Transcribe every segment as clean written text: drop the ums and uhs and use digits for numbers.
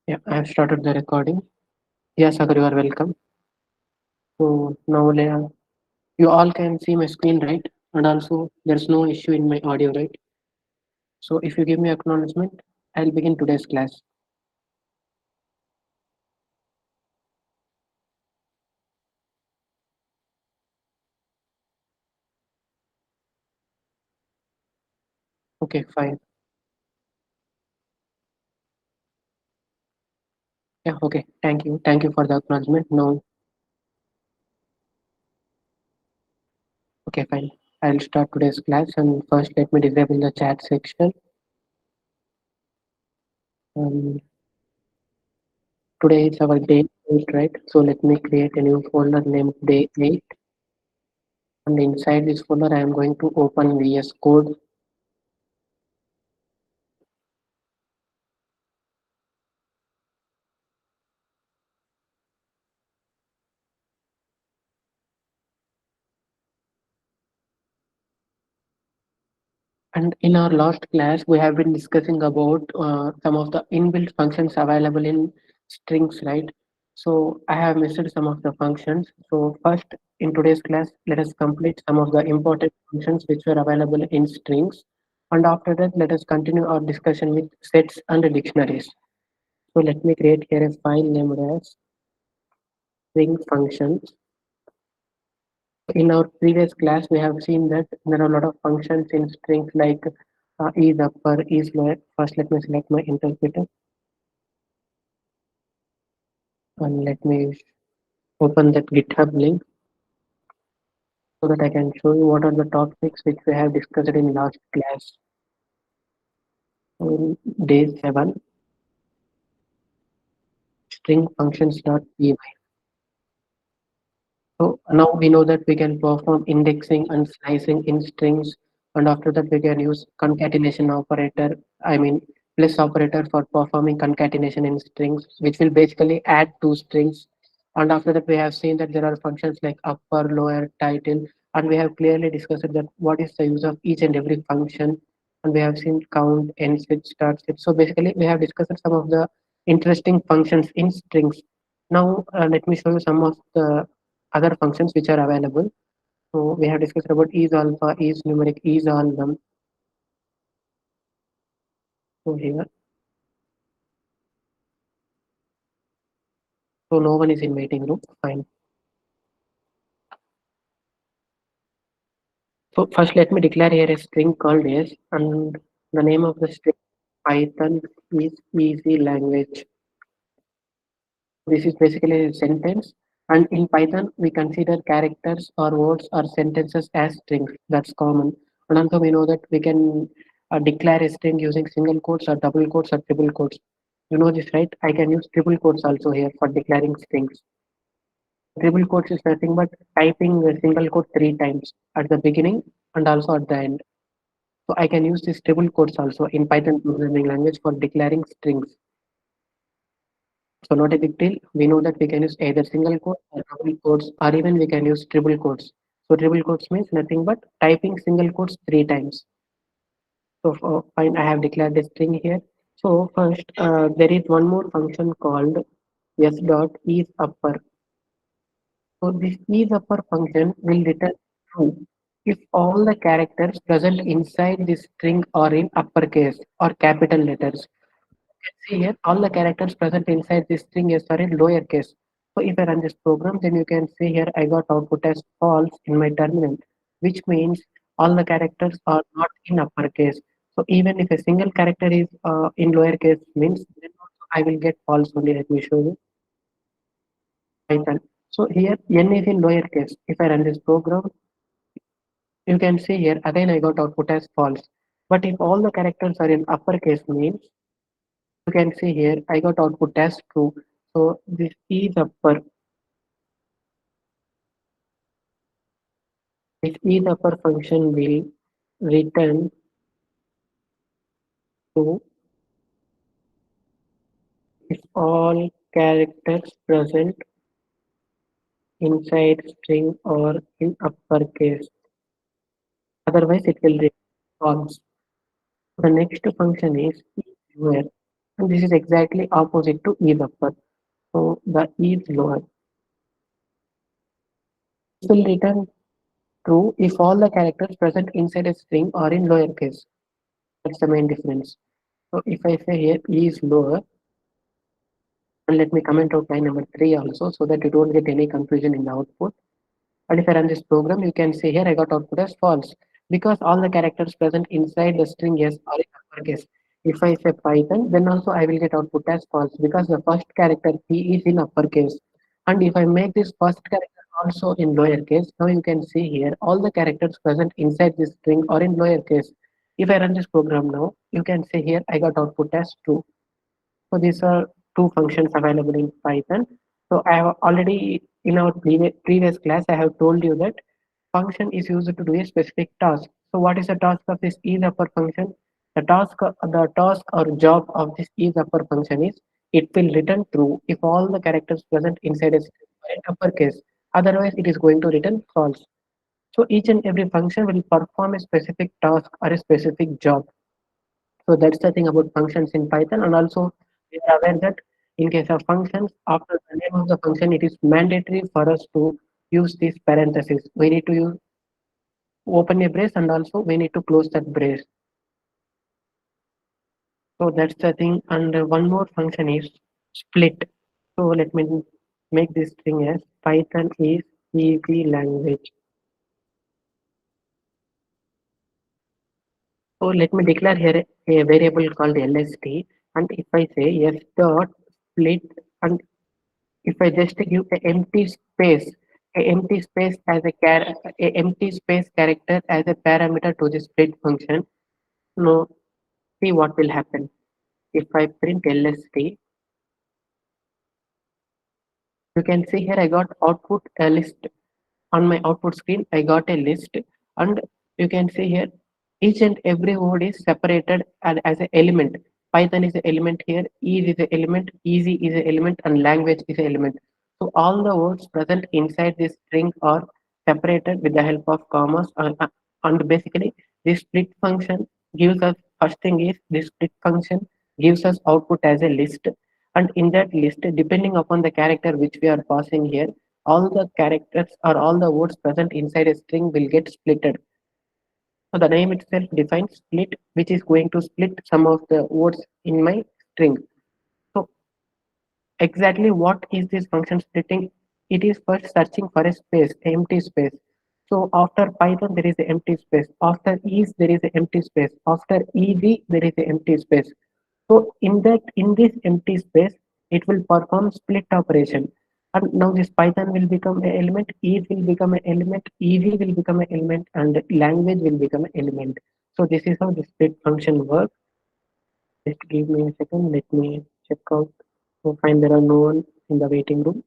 Yeah, I have started the recording. Yes, Sagar, you are welcome. So now you all can see my screen, right? And also there's no issue in my audio, right? So if you give me acknowledgement, I'll begin today's class. Okay, fine. Yeah, okay. Thank you. Thank you for the acknowledgement. Now, okay, fine. I'll start today's class and first let me disable the chat section. Um, Today is our day 8, right? So let me create a new folder named day 8. And inside this folder, I am going to open VS Code. And in our last class, we have been discussing about some of the inbuilt functions available in strings, right? So I have missed some of the functions. So first, in today's class, let us complete some of the important functions which were available in strings. And after that, let us continue our discussion with sets and dictionaries. So let me create here a file named as string functions. In our previous class, we have seen that there are a lot of functions in strings like is upper, is lower. First, let me select my interpreter and let me open that GitHub link so that I can show you what are the topics which we have discussed in last class. On day 7, string functions.py. So now we know that we can perform indexing and slicing in strings, and after that we can use concatenation operator. I mean plus operator for performing concatenation in strings, which will basically add two strings. And after that we have seen that there are functions like upper, lower, title, and we have clearly discussed that what is the use of each and every function. And we have seen count, end set, start set. So basically we have discussed some of the interesting functions in strings. Now let me show you some of the other functions which are available. So we have discussed about is alpha, is numeric, is all them. So here, so no one is in waiting room. Fine. So first, let me declare here a string called s, and the name of the string Python is easy language. This is basically a sentence. And in Python, we consider characters or words or sentences as strings. That's common. And also we know that we can declare a string using single quotes or double quotes or triple quotes. You know this, right? I can use triple quotes also here for declaring strings. Triple quotes is nothing but typing a single quote three times at the beginning and also at the end. So I can use this triple quotes also in Python programming language for declaring strings. So not a big deal. We know that we can use either single quote or double quotes, or even we can use triple quotes. So triple quotes means nothing but typing single quotes three times. So fine, I have declared a string here. So first, there is one more function called s dot is upper. So this is upper function will return true if all the characters present inside this string are in uppercase or capital letters. See here, all the characters present inside this string is are in lowercase. So if I run this program, then you can see here I got output as false in my terminal, which means all the characters are not in uppercase. So even if a single character is in lowercase means then also I will get false only. Let me show you Python. So here n is in lowercase. If I run this program, you can see here again I got output as false. But if all the characters are in uppercase means you can see here I got output as true. So this is upper. This is upper function will return true if all characters present inside string or in uppercase. Otherwise it will return false. The next function is where. and this is exactly opposite to is upper. So the is lower. This will return true if all the characters present inside a string are in lowercase. That's the main difference. So if I say here is lower, and let me comment out line number 3 also so that you don't get any confusion in the output. And if I run this program, you can see here I got output as false because all the characters present inside the string S are in uppercase. If I say Python, then also I will get output as false because the first character P is in uppercase. And if I make this first character also in lowercase, now you can see here all the characters present inside this string are in lowercase. If I run this program now, you can see here I got output as true. So these are two functions available in Python. So I have already in our previous class I have told you that function is used to do a specific task. So what is the task of this isUpper function? The task or job of this isUpper function is it will return true if all the characters present inside a string are in uppercase. Otherwise, it is going to return false. So each and every function will perform a specific task or a specific job. So that's the thing about functions in Python. And also we are aware that in case of functions, after the name of the function, it is mandatory for us to use these parentheses. We need to use open a brace and also we need to close that brace. So that's the thing. And one more function is split. So let me make this thing as Python is easy language. So let me declare here a variable called LST. And if I say s dot split, and if I just give a empty space as a empty space character as a parameter to the split function, no, see what will happen. If I print LST, you can see here I got output a list. On my output screen, I got a list, and you can see here each and every word is separated as an element. Python is an element here, is an element, easy is an element, and language is an element. So all the words present inside this string are separated with the help of commas, and basically this split function gives us first thing is this split function gives us output as a list, and in that list, depending upon the character which we are passing here, all the characters or all the words present inside a string will get splitted. So the name itself defines split, which is going to split some of the words in my string. So exactly what is this function splitting? It is first searching for a space, empty space. So after Python there is an empty space. After is there is an empty space. After ed there is an empty space. So in this empty space, it will perform split operation. And now this Python will become an element, is will become an element, ev will become an element, and language will become an element. So this is how the split function works. Just give me a second. Let me check out. So find there are no one in the waiting room.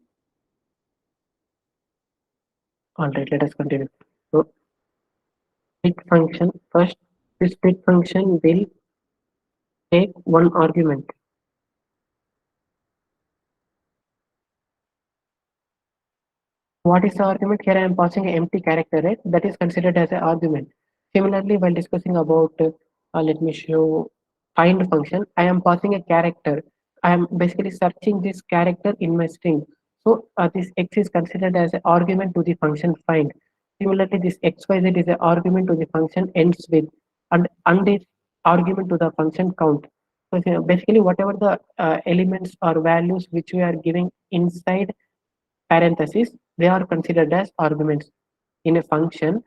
All right, let us continue. So split function first. This split function will take one argument. What is the argument? Here I am passing an empty character, right? That is considered as an argument. Similarly, while discussing about, let me show find function, I am passing a character. I am basically searching this character in my string. So this x is considered as an argument to the function find. Similarly, this xyz is an argument to the function ends with, and this argument to the function count. So basically, whatever the elements or values which we are giving inside parentheses, they are considered as arguments in a function.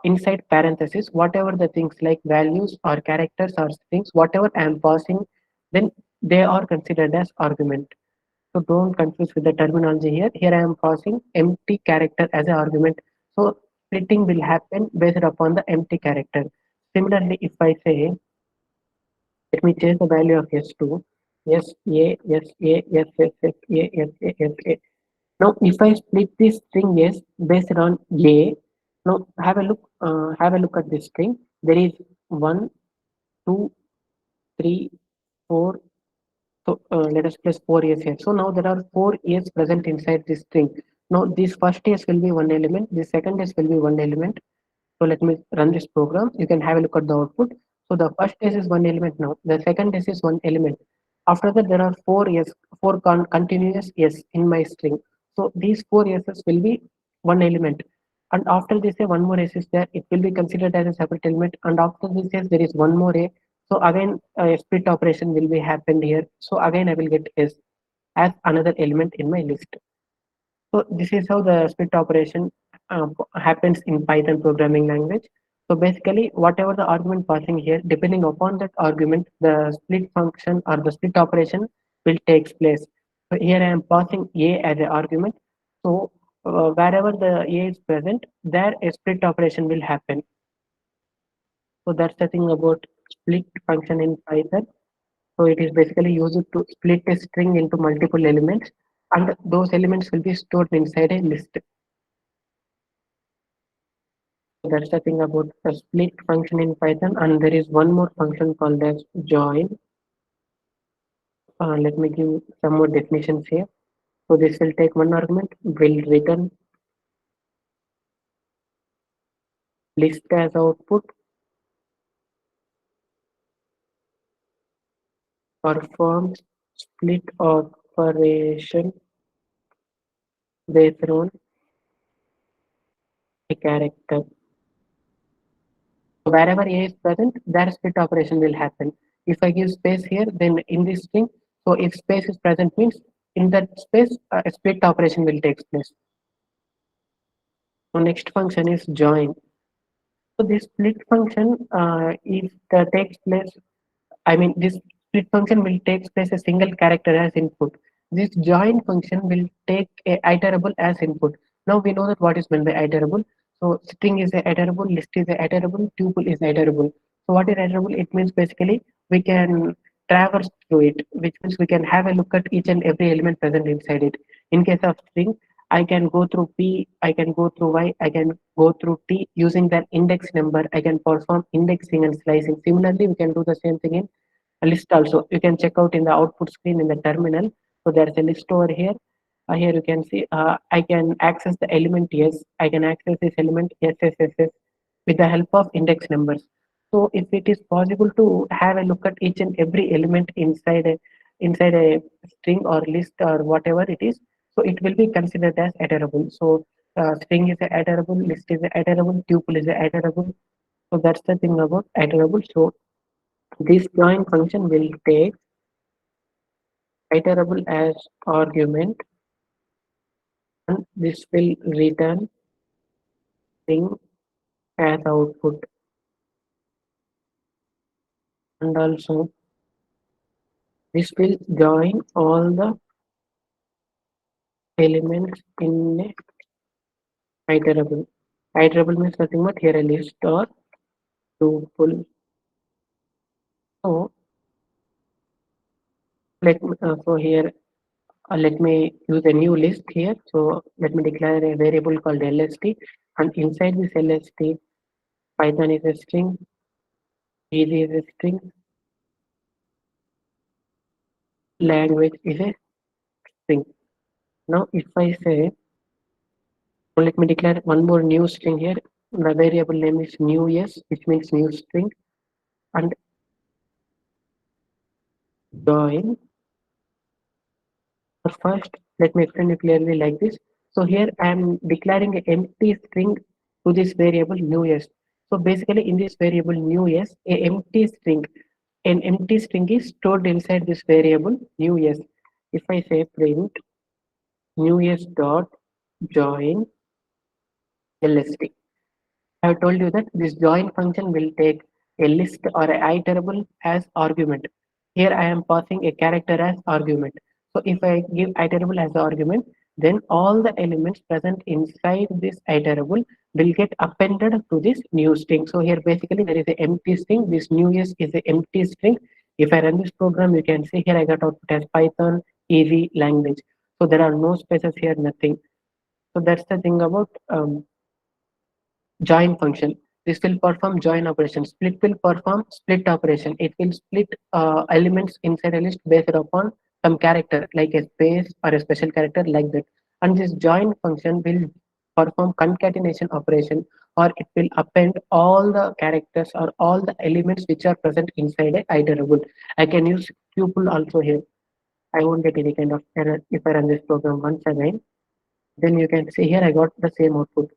Inside parentheses, whatever the things like values or characters or strings, whatever I am passing, then they are considered as argument. So don't confuse with the terminology here. Here I am passing empty character as an argument. So splitting will happen based upon the empty character. Similarly, if I say, let me change the value of s2, yes, a, yes, a, yes, yes, yes, a, yes, a, yes, a. Now, if I split this string S based on A, now have a look at this string. There is one, two, three, four. So let us place four A's here. So now there are four A's present inside this string. Now this first S will be one element. The second S will be one element. So let me run this program. You can have a look at the output. So the first S is one element now. The second S is one element. After that, there are four yes, continuous yes in my string. So these four yeses will be one element. And after this, one more s is there. It will be considered as a separate element. And after this yes, there is one more a. So again, a split operation will be happened here. So again, I will get s as another element in my list. So this is how the split operation happens in Python programming language. So basically, whatever the argument passing here, depending upon that argument, the split function or the split operation will take place. So here I am passing a as an argument. So wherever the a is present, there a split operation will happen. So that's the thing about split function in Python. So it is basically used to split a string into multiple elements, and those elements will be stored inside a list. That's the thing about the split function in Python, and there is one more function called as join. Let me give some more definitions here. So this will take one argument, will return list as output, performs split operation based on a character. So wherever A is present, there split operation will happen. If I give space here, then in this string, so if space is present means in that space, a split operation will take place. So next function is join. So this split function, if the takes place, I mean, this split function will take place a single character as input. This join function will take a iterable as input. Now we know that what is meant by iterable. So string is a iterable, list is a iterable, tuple is iterable. So what is iterable? It means basically we can traverse through it, which means we can have a look at each and every element present inside it. In case of string, I can go through P, I can go through Y, I can go through T using that index number. I can perform indexing and slicing. Similarly, we can do the same thing in a list also. You can check out in the output screen in the terminal. So there's a list over here. Here you can see I can access the element yes. I can access this element yes, yes, yes, yes with the help of index numbers. So if it is possible to have a look at each and every element inside a string or list or whatever it is, so it will be considered as iterable. So string is a iterable, list is a iterable, tuple is a iterable. So that's the thing about iterable. So this join function will take iterable as argument, and this will return string as output, and also this will join all the elements in a iterable. Iterable means nothing but here a list or tuple. So so here let me use a new list here. So let me declare a variable called lst, and inside this lst, Python is a string, easy is a string, language is a string. Now, if I say, well, let me declare one more new string here. The variable name is new yes, which means new string, and join. First, let me explain it clearly like this. So here I am declaring an empty string to this variable new yes. So basically, in this variable new yes, an empty string is stored inside this variable new yes. If I say print new yes dot join lst, I have told you that this join function will take a list or a iterable as argument. Here I am passing a character as argument. So if I give iterable as argument, then all the elements present inside this iterable will get appended to this new string. So here basically there is an empty string. This new is an empty string. If I run this program, you can see here I got output as Python easy language. So there are no spaces here, nothing. So that's the thing about join function. This will perform join operation. Split will perform split operation. It will split elements inside a list based upon some character like a space or a special character like that. And this join function will perform concatenation operation. or it will append all the characters or all the elements which are present inside a iterable. I can use tuple also here. I won't get any kind of error if I run this program once again. Then you can see here I got the same output.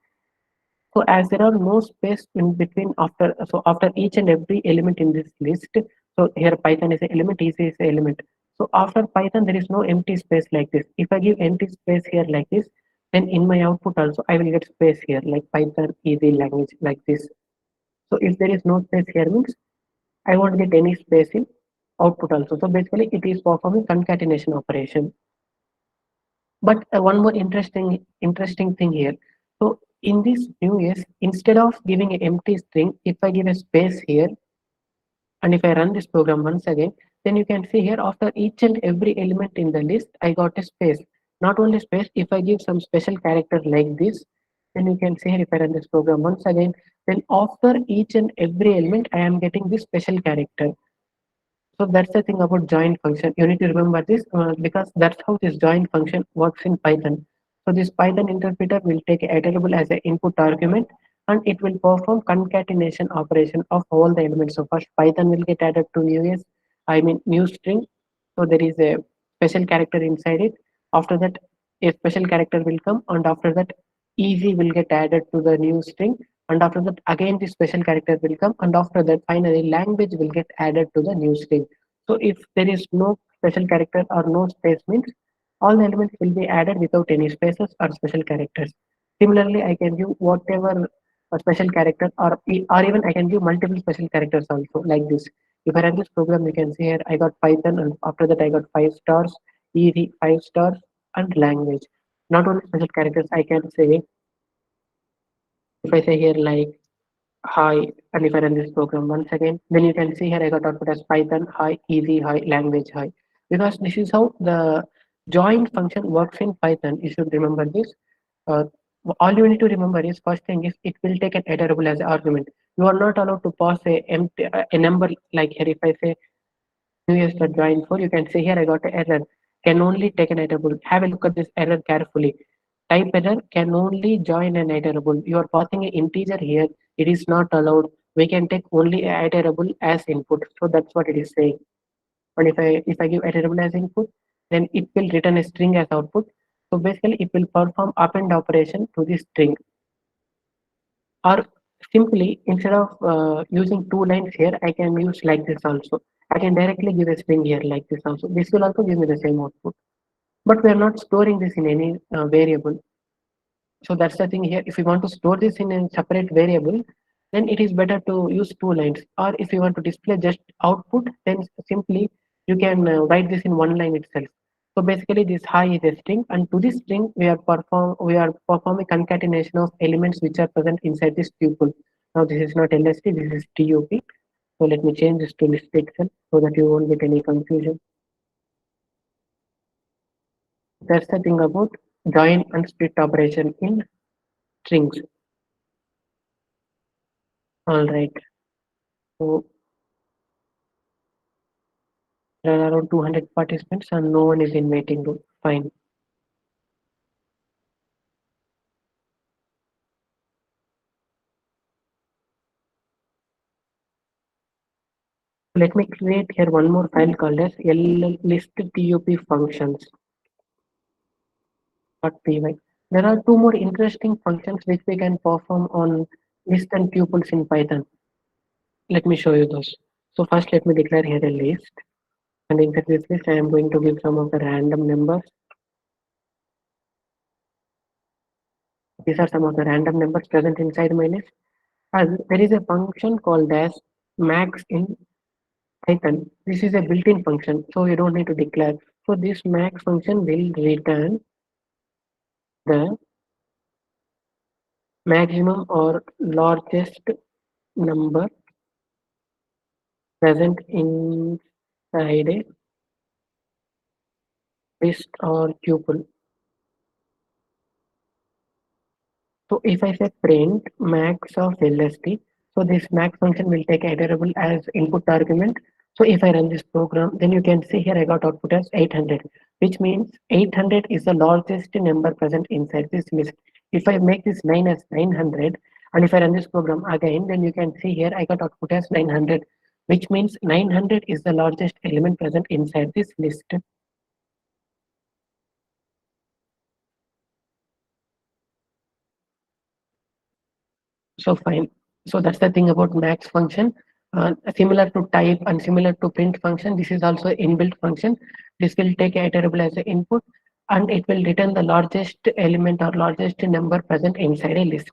So as there are no space in between after each and every element in this list, so here Python is an element, EC is an element. So after Python there is no empty space like this. If I give empty space here like this, then in my output also I will get space here like Python easy language like this. So if there is no space here means I won't get any space in output also. So basically it is performing concatenation operation. But one more interesting thing here. So in this new is instead of giving an empty string, if I give a space here and if I run this program once again, then you can see here after each and every element in the list, I got a space. Not only space, if I give some special character like this, then you can see here if I run this program once again, then after each and every element, I am getting this special character. So that's the thing about join function. You need to remember this because that's how this join function works in Python. So this Python interpreter will take a iterable as an input argument and it will perform concatenation operation of all the elements. So first Python will get added to new string. So there is a special character inside it. After that, a special character will come and after that easy will get added to the new string and after that again the special character will come and after that finally language will get added to the new string. So if there is no special character or no space means all the elements will be added without any spaces or special characters. Similarly I can give whatever special character or even I can give multiple special characters also like this. If I run this program you can see here I got Python and after that I got 5 stars, easy 5 stars and language. Not only special characters I can say if I say here like hi, and if I run this program once again, then you can see here I got output as Python hi, easy hi, language hi. Because this is how the join function works in Python. You should remember this. Uh, all you need to remember is first thing is it will take an iterable as an argument. You are not allowed to pass a number like here. If I say join for, you can see here I got an error. Can only take an iterable. Have a look at this error carefully. Type error can only join an iterable. You are passing an integer here. It is not allowed. We can take only a iterable as input. So that's what it is saying. And if I give iterable as input, then it will return a string as output. So basically it will perform append operation to the string. Or simply instead of using two lines here, I can use like this also. I can directly give a string here like this also. This will also give me the same output. But we are not storing this in any variable. So that's the thing here. If you want to store this in a separate variable, then it is better to use two lines. Or if you want to display just output, then simply you can write this in one line itself. So basically, this hi is a string, and to this string we are performing concatenation of elements which are present inside this tuple. Now this is not LST, this is TUP. So let me change this to list itself so that you won't get any confusion. That's the thing about join and split operation in strings. All right. So there are around 200 participants and no one is in waiting room. Fine. Let me create here one more file called as list tup functions.py. There are two more interesting functions which we can perform on list and tuples in Python. Let me show you those. So first let me declare here a list and inside this list I am going to give some of the random numbers. These are some of the random numbers present inside my list. And there is a function called as max in Python. This is a built-in function, so you don't need to declare. So this max function will return the maximum or largest number present inside a list or tuple. So if I say print max of LST, so this max function will take a variable as input argument. So if I run this program, then you can see here I got output as 800, which means 800 is the largest number present inside this list. If I make this line as 900, And if I run this program again, then you can see here I got output as 900, which means 900 is the largest element present inside this list. So fine. So that's the thing about max function. Similar to type and similar to print function, this is also inbuilt function. This will take a iterable as an input and it will return the largest element or largest number present inside a list.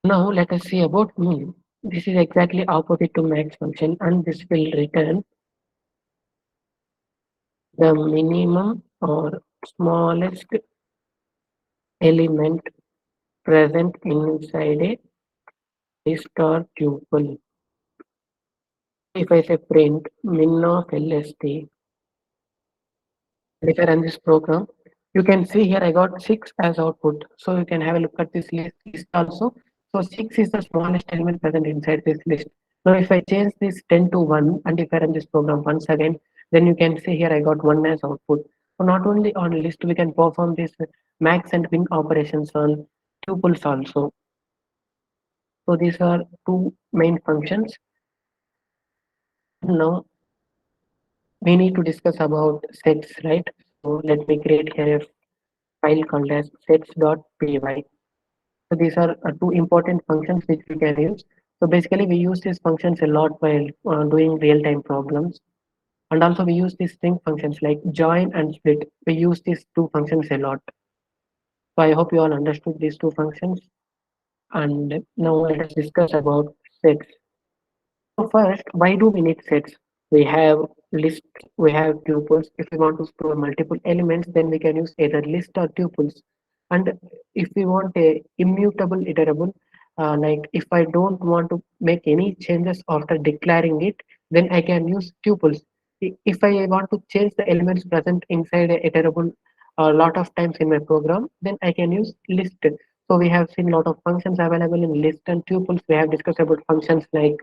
Now let us see about min. This is exactly opposite to max function and this will return the minimum or smallest element present inside a list or tuple. If I say print min of LST, if I run this program, you can see here I got 6 as output. So you can have a look at this list also. So 6 is the smallest element present inside this list. Now if I change this 10 to 1 and if I run this program once again, then you can see here I got 1 as output. So not only on list, we can perform this max and min operations on tuples also. So these are two main functions. Now we need to discuss about sets, right? So let me create here a file called as sets.py. So these are two important functions which we can use. So basically we use these functions a lot while doing real-time problems. And also we use these string functions like join and split. We use these two functions a lot. So I hope you all understood these two functions. And now let us discuss about sets. So first, why do we need sets? We have lists, we have tuples. If we want to store multiple elements, then we can use either list or tuples. And if we want a immutable iterable, like if I don't want to make any changes after declaring it, then I can use tuples. If I want to change the elements present inside a iterable a lot of times in my program, then I can use list. So we have seen a lot of functions available in list and tuples. We have discussed about functions like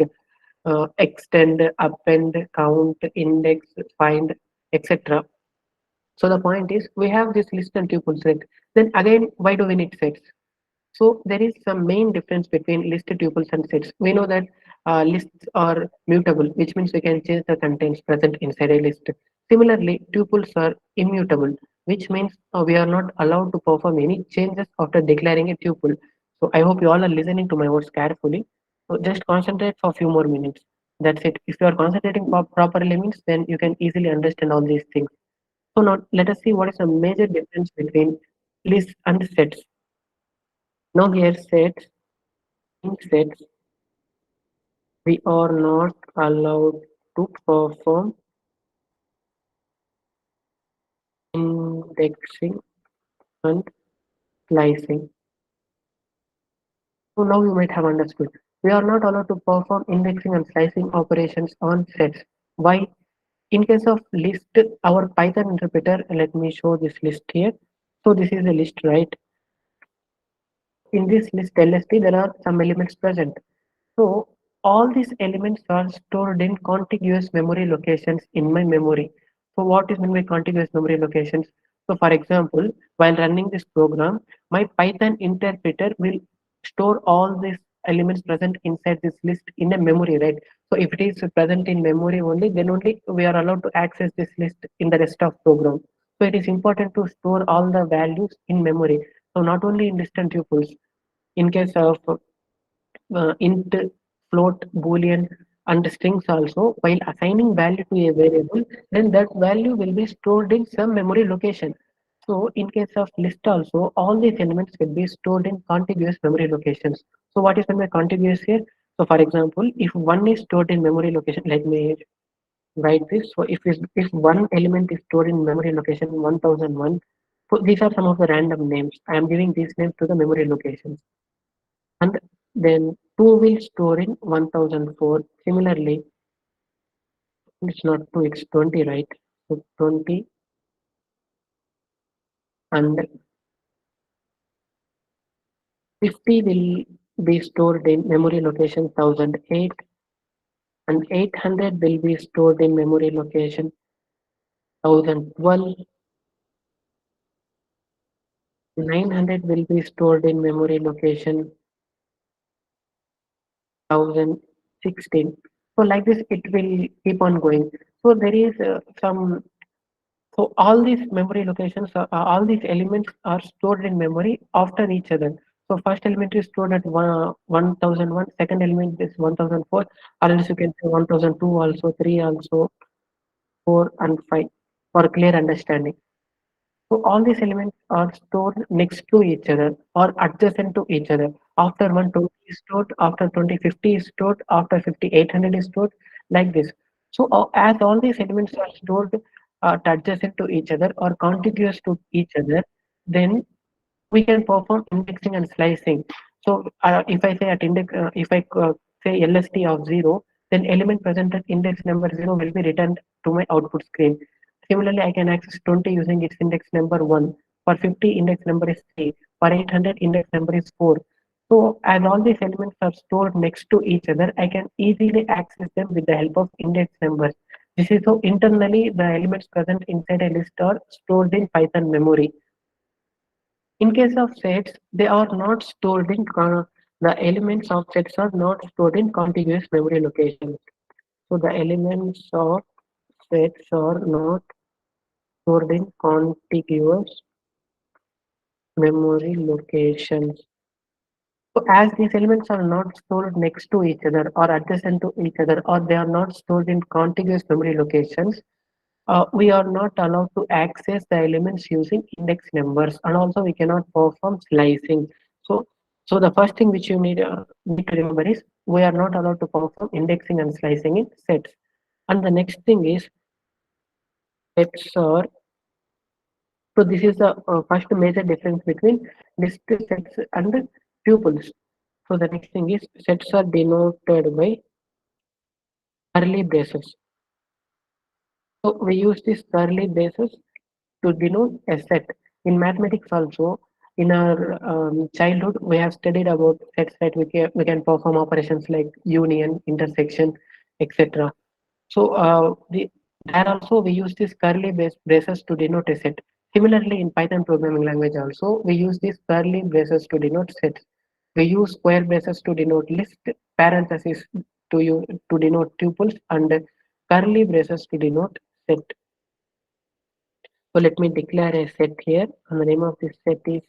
extend, append, count, index, find, etc. So the point is we have this list and tuple set. Then again, why do we need sets? So there is some main difference between list tuples and sets. We know that lists are mutable, which means we can change the contents present inside a list. Similarly, tuples are immutable, which means we are not allowed to perform any changes after declaring a tuple. So I hope you all are listening to my words carefully. So just concentrate for a few more minutes. That's it. If you are concentrating properly means then you can easily understand all these things. So now let us see what is the major difference between lists and sets. Now here sets, in sets, we are not allowed to perform indexing and slicing. So now you might have understood. We are not allowed to perform indexing and slicing operations on sets. Why? In case of list, our Python interpreter, let me show this list here. So this is a list, right? In this list LST, there are some elements present. So all these elements are stored in contiguous memory locations in my memory. So what is meant by contiguous memory locations? So for example, while running this program, my Python interpreter will store all these elements present inside this list in a memory, right? So if it is present in memory only, then only we are allowed to access this list in the rest of program. So it is important to store all the values in memory. So not only in distant tuples, in case of int, float, boolean, and strings also, while assigning value to a variable, then that value will be stored in some memory location. So in case of list also, all these elements will be stored in contiguous memory locations. So what is meant by contiguous here? So for example, if one is stored in memory location, let me write this. So if one element is stored in memory location 1001, so these are some of the random names. I am giving these names to the memory locations. And then 2 will store in 1004. Similarly, it's not 2, it's 20, right? So 20 and 50 will be stored in memory location 1008 and 800 will be stored in memory location 1012 900 will be stored in memory location 1016. So like this, it will keep on going. So there is some. So all these memory locations, all these elements are stored in memory after each other. So first element is stored at 1001, second element is 1004, or else you can say 1002 also, 3 also, 4 and 5 for clear understanding. So all these elements are stored next to each other or adjacent to each other. After 120 is stored, after 2050 is stored, after 5800 is stored, like this. So as all these elements are stored adjacent to each other or contiguous to each other, then we can perform indexing and slicing. So if I say if I say LST of 0, then element present at index number 0 will be returned to my output screen. Similarly, I can access 20 using its index number 1. For 50, index number is 3. For 800, index number is 4. So as all these elements are stored next to each other, I can easily access them with the help of index numbers. This is how internally the elements present inside a list are stored in Python memory. In case of sets, they are not stored in the elements of sets are not stored in contiguous memory locations. So the elements of sets are not stored in contiguous memory locations. So as these elements are not stored next to each other or adjacent to each other, or they are not stored in contiguous memory locations, we are not allowed to access the elements using index numbers, and also we cannot perform slicing. So, so the first thing which you need to remember is we are not allowed to perform indexing and slicing in sets. And the next thing is sets are so this is the first major difference between list sets and tuples. So the next thing is sets are denoted by curly braces. So we use these curly braces to denote a set. In mathematics also, in our childhood, we have studied about sets that we can perform operations like union, intersection, etc. So there also we use these curly braces to denote a set. Similarly, in Python programming language also, we use these curly braces to denote sets. We use square braces to denote list, parentheses to denote tuples, and curly braces to denote set. So let me declare a set here, and the name of this set is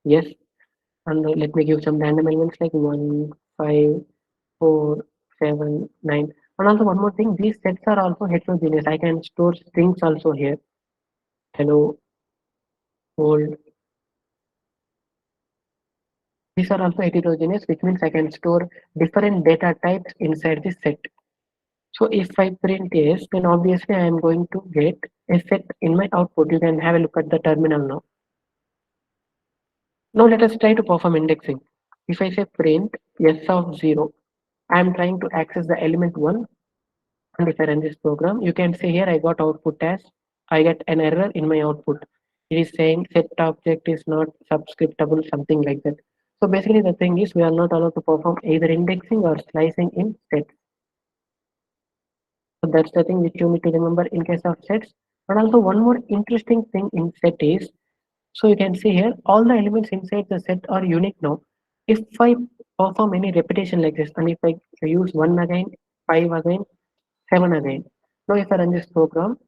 yes. And let me give some random elements like 1, 5, 4, 7, 9. And also one more thing, these sets are also heterogeneous. I can store strings also here. Hello, old. These are also heterogeneous, which means I can store different data types inside this set. So if I print yes, then obviously I am going to get a set in my output. You can have a look at the terminal now. Now let us try to perform indexing. If I say print s of 0, I am trying to access the element 1, and if I run this program, you can see here I got output as I get an error in my output. It is saying set object is not subscriptable, something like that. So basically the thing is we are not allowed to perform either indexing or slicing in sets. So that's the thing which you need to remember in case of sets. And also one more interesting thing in set is, so you can see here, all the elements inside the set are unique now. If I perform any repetition like this, and if I use 1 again, 5 again, 7 again. Now if I run this program,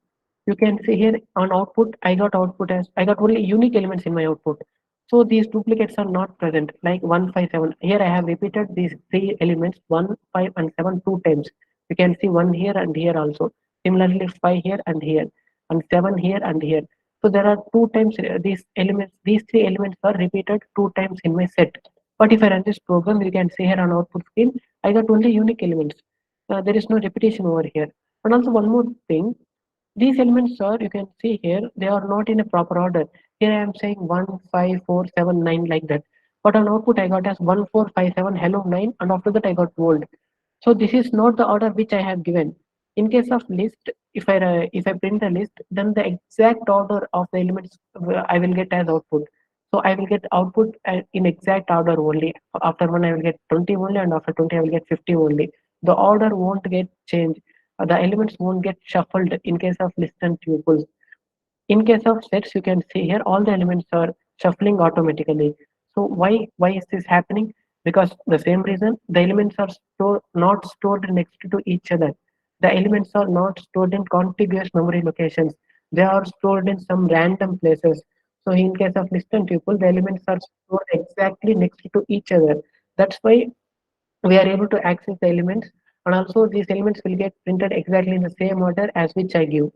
you can see here on output, I got only unique elements in my output. So these duplicates are not present like 1, 5, 7. Here I have repeated these three elements 1, 5 and 7 two times. You can see 1 here and here also. Similarly 5 here and 7 here and here. So there are two times these three elements are repeated two times in my set. But if I run this program, you can see here on output screen, I got only unique elements. There is no repetition over here. And also one more thing, these elements are, you can see here, they are not in a proper order. Here I am saying 1, 5, 4, 7, 9 like that. But on output I got as 1, 4, 5, 7, hello 9, and after that I got world. So this is not the order which I have given. In case of list, if I print the list, then the exact order of the elements I will get as output. So I will get output in exact order only. After 1 I will get 20 only, and after 20 I will get 50 only. The order won't get changed. The elements won't get shuffled in case of list and tuples. In case of sets, you can see here all the elements are shuffling automatically. So why is this happening? Because the same reason, the elements are not stored next to each other. The elements are not stored in contiguous memory locations. They are stored in some random places. So in case of list and tuple, the elements are stored exactly next to each other. That's why we are able to access the elements, and also these elements will get printed exactly in the same order as which I give.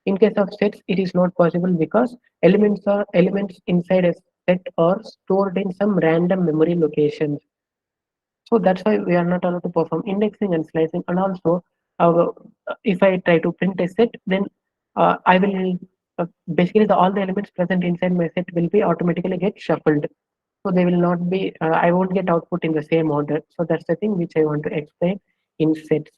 In case of sets, it is not possible because elements inside a set are stored in some random memory locations. So that's why we are not allowed to perform indexing and slicing. And also, uh, if I try to print a set, then I will basically all the elements present inside my set will be automatically get shuffled. So they will not be. I won't get output in the same order. So that's the thing which I want to explain in sets.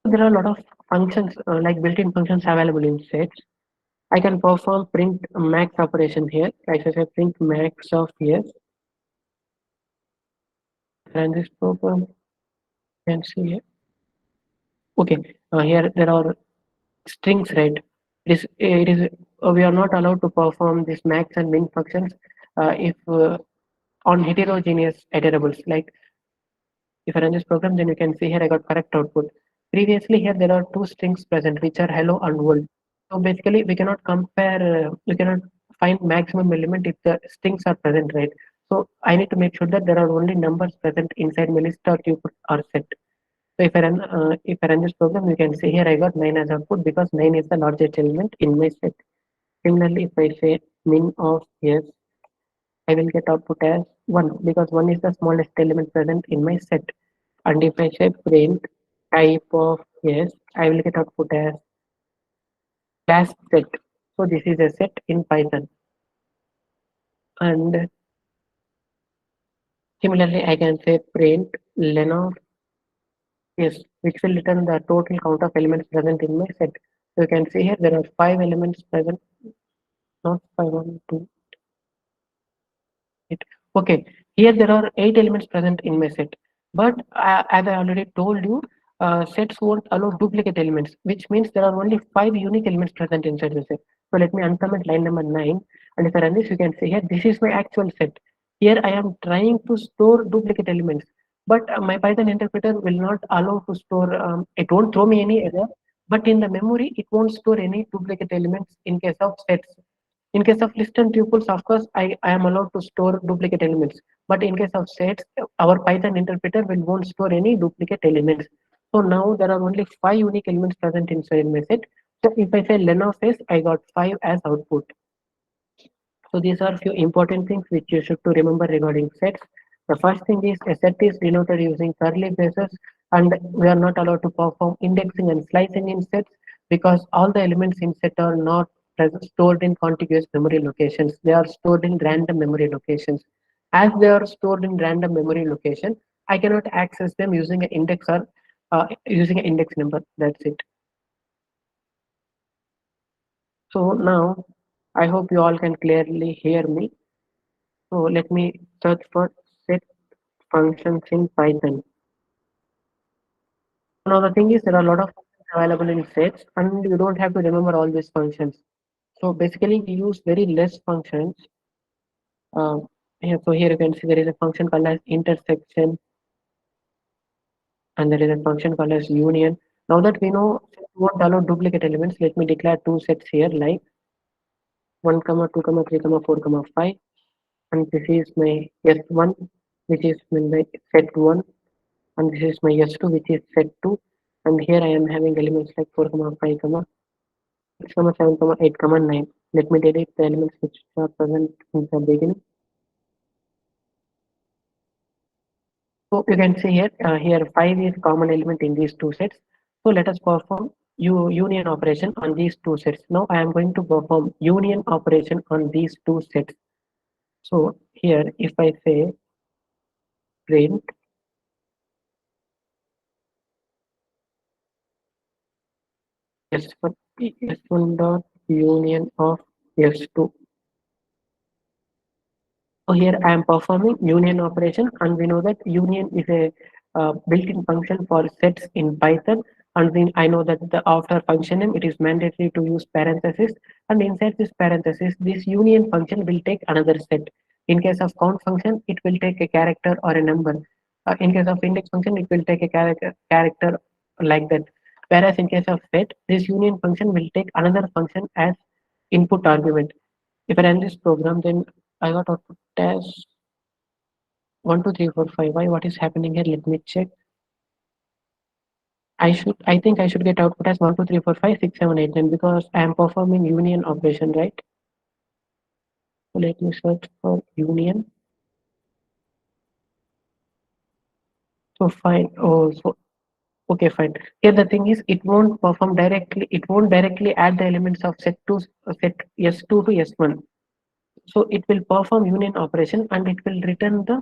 There are a lot of functions like built-in functions available in sets. I can perform print max operation here. Like I say, print max of yes, and this program you can see here. Okay, here there are strings, right? It is we are not allowed to perform this max and min functions if on heterogeneous iterables. Like if I run this program, then you can see here I got correct output. Previously, here there are two strings present, which are hello and world. So basically, we cannot compare, we cannot find maximum element if the strings are present, right? So I need to make sure that there are only numbers present inside my list or tuple or set. So if I run this program, you can see here I got 9 as output because 9 is the largest element in my set. Similarly, if I say min of yes, I will get output as 1 because 1 is the smallest element present in my set. And if I say print type of yes, I will get output as class set. So this is a set in Python. And similarly, I can say print len of yes, which will return the total count of elements present in my set. So you can see here there are 5 elements present, not 5, 1, 2, 8. Okay, here there are 8 elements present in my set. But as I already told you, sets won't allow duplicate elements, which means there are only 5 unique elements present inside the set. So let me uncomment line number 9. And if I run this, you can see here, this is my actual set. Here I am trying to store duplicate elements, but my Python interpreter will not allow to store, it won't throw me any error, but in the memory, it won't store any duplicate elements in case of sets. In case of list and tuples, of course, I am allowed to store duplicate elements. But in case of sets, our Python interpreter will won't store any duplicate elements. So now there are only 5 unique elements present inside my set. So if I say len of s, I got 5 as output. So these are few important things which you should to remember regarding sets. The first thing is a set is denoted using curly braces, and we are not allowed to perform indexing and slicing in sets because all the elements in set are not stored in contiguous memory locations. They are stored in random memory locations. As they are stored in random memory location, I cannot access them using an index or using an index number. That's it. So now I hope you all can clearly hear me. So let me search for set functions in Python. Now the thing is there are a lot of functions available in sets and you don't have to remember all these functions. So basically we use very less functions. So here you can see there is a function called as intersection and there is a function called as union. Now that we know we won't allow duplicate elements, let me declare two sets here like 1, comma 2, comma 3, comma 4, comma 5. And this is my S1, which is my set 1, and this is my S2, which is set 2. And here I am having elements like 4 comma 5 comma 6 comma 7 comma 8 comma 9. Let me delete the elements which are present in the beginning. So you can see here, here 5 is common element in these two sets. So let us perform union operation on these two sets. Now I am going to perform union operation on these two sets. So here if I say print S1, S1 dot union of S2. So here I am performing union operation, and we know that union is a built-in function for sets in Python, And then I know that the after function name, it is mandatory to use parenthesis, and inside this parenthesis, this union function will take another set. In case of count function, it will take a character or a number. In case of index function, it will take a character like that. Whereas in case of set, this union function will take another function as input argument. If I run this program, then I got output as 1, 2, 3, 4, 5. Why? What is happening here? Let me check. I think I should get output as 1, 2, 3, 4, 5, 6, 7, 8, 9 because I am performing union operation, right? So let me search for union. So fine. Oh, so okay, fine. Here the thing is, it won't perform directly. It won't directly add the elements of set two, set S2 to S1. So it will perform union operation and it will return the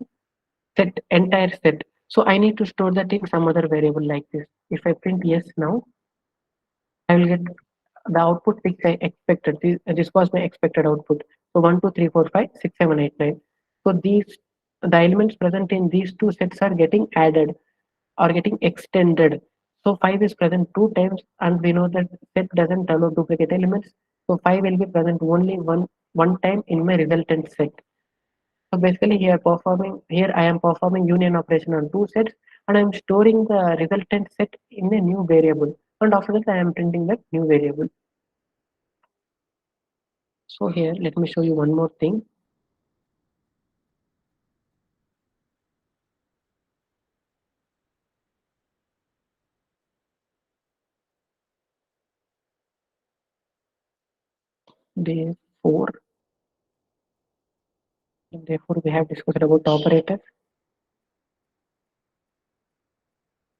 set entire set. So I need to store that in some other variable like this. If I print yes now, I will get the output which I expected. This was my expected output. So 1, 2, 3, 4, 5, 6, 7, 8, 9. So the elements present in these two sets are getting added or getting extended. So 5 is present two times, and we know that set doesn't allow duplicate elements. So 5 will be present only one time in my resultant set. So basically here I am performing union operation on two sets, and I am storing the resultant set in a new variable. And after that I am printing that new variable. So here let me show you one more thing. Day 4, and therefore we have discussed about operators.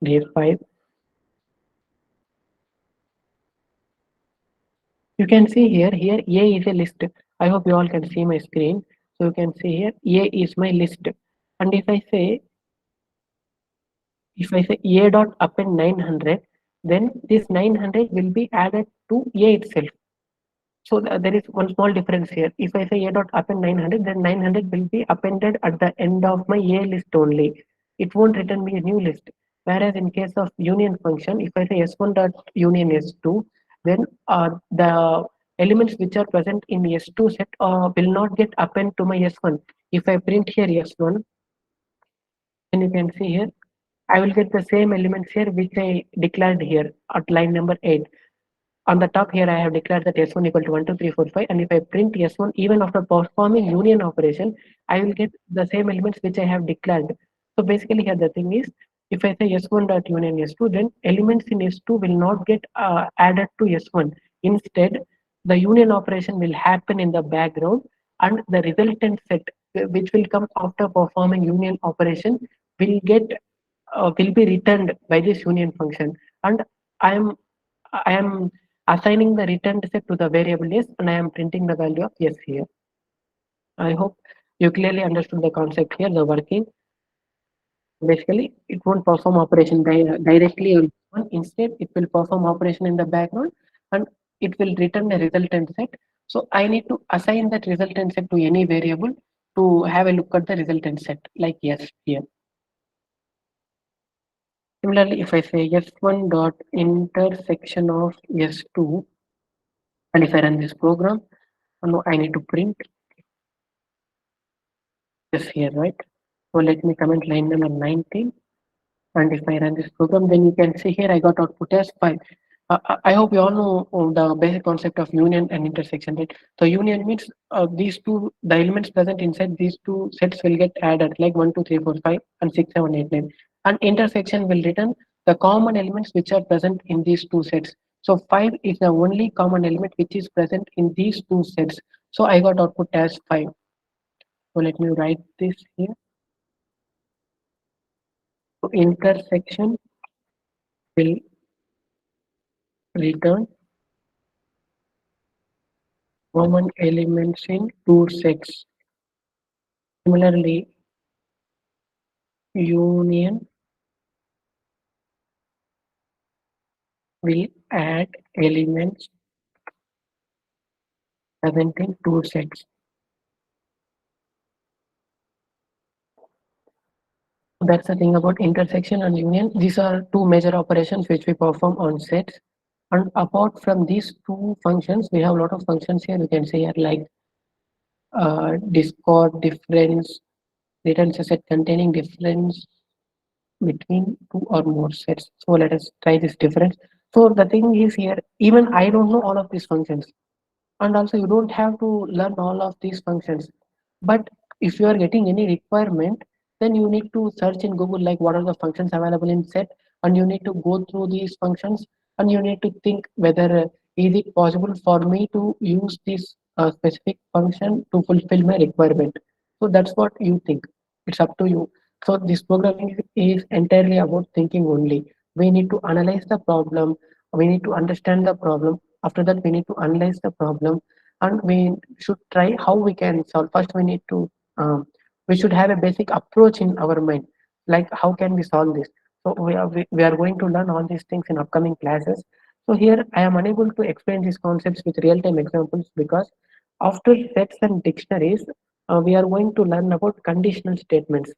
Day 5, you can see here A is a list. I hope you all can see my screen. So you can see here A is my list. And if I say A dot append 900, then this 900 will be added to A itself. So there is one small difference here. If I say A dot append 900, then 900 will be appended at the end of my A list only. It won't return me a new list. Whereas in case of union function, if I say S1 dot union S2, then the elements which are present in S2 set will not get append to my S1. If I print here S1, then you can see here, I will get the same elements here which I declared here at line number 8. On the top here I have declared that S1 equal to 1, 2, 3, 4, 5, and if I print S1 even after performing union operation, I will get the same elements which I have declared. So basically here the thing is, if I say S1 dot union S2, then elements in S2 will not get added to S1. Instead, the union operation will happen in the background, and the resultant set which will come after performing union operation will be returned by this union function. And I am I am assigning the returned set to the variable yes, and I am printing the value of yes here. I hope you clearly understood the concept here, the working. Basically, it won't perform operation directly on one. Instead, it will perform operation in the background, and it will return a resultant set. So I need to assign that resultant set to any variable to have a look at the resultant set, like yes here. Similarly, if I say s1 dot intersection of s2, and if I run this program, no, I need to print this here, right? So let me comment line number 19. And if I run this program, then you can see here I got output as 5. I hope you all know the basic concept of union and intersection, right? So union means the elements present inside these two sets will get added like 1, 2, 3, 4, 5, and 6, 7, 8, 9. And intersection will return the common elements which are present in these two sets. So 5 is the only common element which is present in these two sets. So I got output as 5. So let me write this here. So intersection will return common elements in two sets. Similarly, union will add elements present in two sets. That's the thing about intersection and union. These are two major operations which we perform on sets. And apart from these two functions, we have a lot of functions here. We can say here like discord difference, returns a set containing difference between two or more sets. So let us try this difference. So the thing is here, even I don't know all of these functions. And also you don't have to learn all of these functions, but if you are getting any requirement, then you need to search in Google like what are the functions available in set, and you need to go through these functions, and you need to think whether is it possible for me to use this specific function to fulfill my requirement. So that's what you think. It's up to you. So this programming is entirely about thinking only. We need to analyze the problem, we need to understand the problem. After that, we need to analyze the problem, and we should try how we can solve. First, we need to we should have a basic approach in our mind, like how can we solve this. So we are going to learn all these things in upcoming classes. So here I am unable to explain these concepts with real-time examples because after sets and dictionaries, we are going to learn about conditional statements,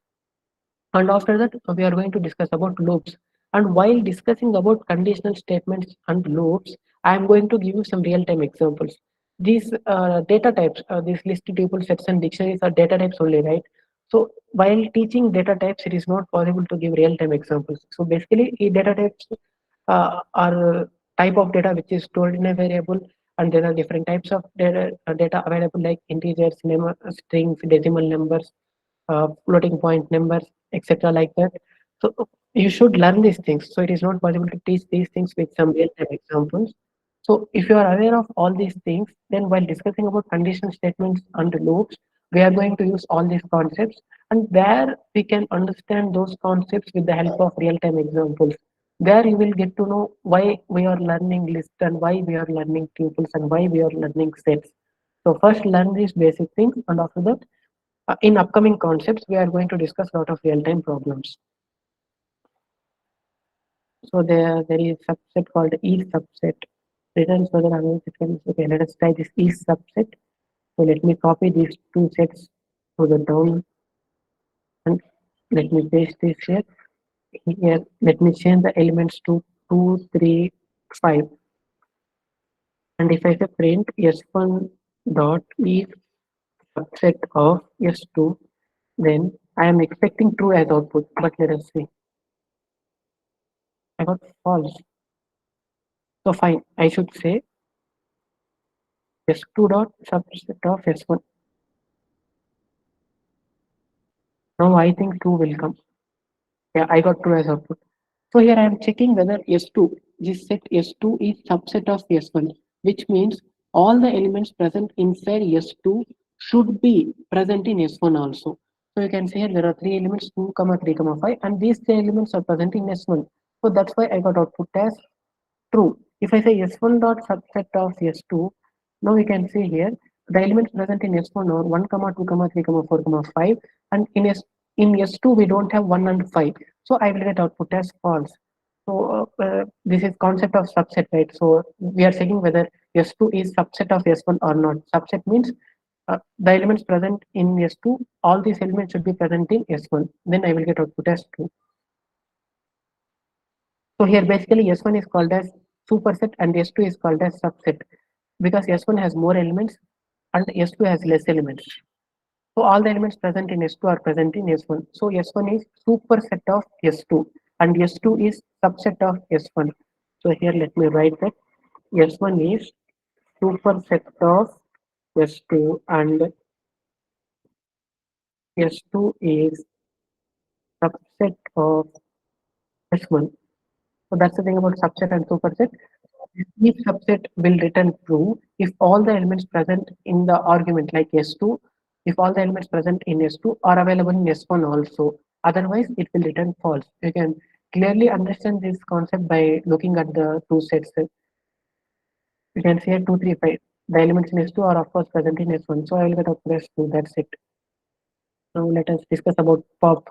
and after that, we are going to discuss about loops. And while discussing about conditional statements and loops, I am going to give you some real-time examples. These data types, these list tuple sets and dictionaries are data types only, right? So while teaching data types, it is not possible to give real-time examples. So basically, data types are type of data which is stored in a variable, and there are different types of data available like integers, strings, decimal numbers, floating point numbers, etc. like that. So you should learn these things. So it is not possible to teach these things with some real-time examples. So if you are aware of all these things, then while discussing about conditional statements and loops, we are going to use all these concepts, and there we can understand those concepts with the help of real-time examples. There you will get to know why we are learning list and why we are learning tuples and why we are learning sets. So first learn these basic things, and after that in upcoming concepts, we are going to discuss a lot of real-time problems. So there is subset called E subset. Returns further analysis. Okay, let us try this E subset. So let me copy these two sets to the down, and let me paste this here. Here, let me change the elements to 2, 3, 5. And if I say print S1 dot E subset of S2, then I am expecting true as output. But let us see. I got false. So fine, I should say S2 dot subset of S1. Now I think 2 will come. Yeah, I got 2 as output. So here I am checking whether S2, this set S2 is subset of S1, which means all the elements present inside S2 should be present in S1 also. So you can see here there are 3 elements 2, 3, 5, and these 3 elements are present in S1. So that's why I got output as true. If I say S1 dot subset of S2, now we can see here the elements present in S1 are 1, 2, 3, 4, 5, and in S2 we don't have 1 and 5. So I will get output as false. So this is concept of subset, right? So we are checking whether S2 is subset of S1 or not. Subset means the elements present in S2, all these elements should be present in S1. Then I will get output as true. So here basically S1 is called as superset and S2 is called as subset because S1 has more elements and S2 has less elements. So all the elements present in S2 are present in S1. So S1 is superset of S2 and S2 is subset of S1. So here let me write that S1 is superset of S2 and S2 is subset of S1. So that's the thing about subset and superset. Each subset will return true if all the elements present in the argument like S2, if all the elements present in S2 are available in S1 also. Otherwise, it will return false. You can clearly understand this concept by looking at the two sets. You can see here 2, 3, 5. The elements in S2 are of course present in S1. So I will get output S2. That's it. Now let us discuss about pop.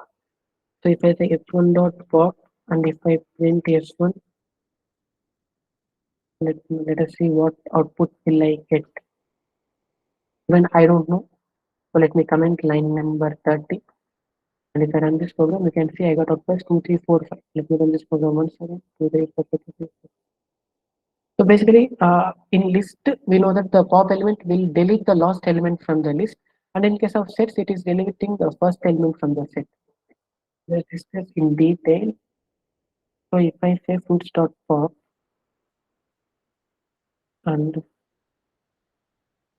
So if I say S1 dot pop and if I print S1, let us see what output will I get. When I don't know. So let me comment line number 30. And if I run this program, you can see I got outputs 2, 3, 4, 5. Let me run this program once again. 2, 3, 4, 5, 6, 7. So basically, in list, we know that the pop element will delete the last element from the list. And in case of sets, it is deleting the first element from the set. Let's discuss in detail. So if I say fruits.pop, and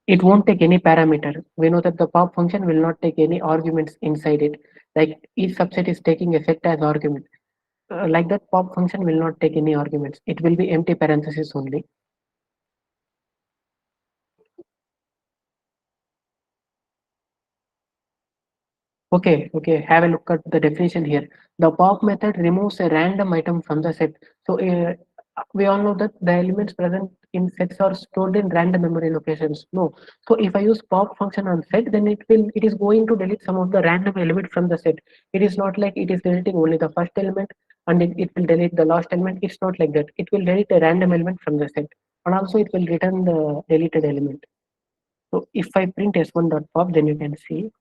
it won't take any parameter. We know that the pop function will not take any arguments inside it. Like each subset is taking a set as argument. Like that, pop function will not take any arguments. It will be empty parenthesis only. Okay. Have a look at the definition here. The pop method removes a random item from the set. So we all know that the elements present in sets are stored in random memory locations. No. So if I use pop function on set, then it is going to delete some of the random element from the set. It is not like it is deleting only the first element and it will delete the last element. It's not like that. It will delete a random element from the set. And also it will return the deleted element. So if I print s1.pop, then you can see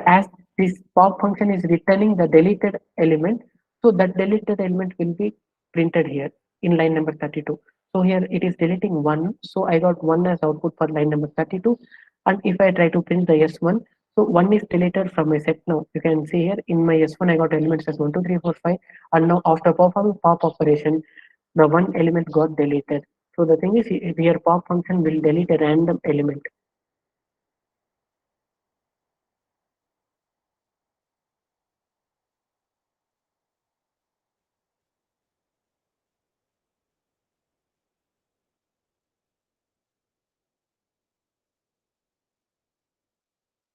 as this pop function is returning the deleted element, so that deleted element will be printed here in line number 32. So here it is deleting 1, so I got 1 as output for line number 32. And if I try to print the s1, so 1 is deleted from my set. Now you can see here in my s1 I got elements as 1, 2, 3, 4, 5, and now after performing pop operation, the one element got deleted. So the thing is here pop function will delete a random element.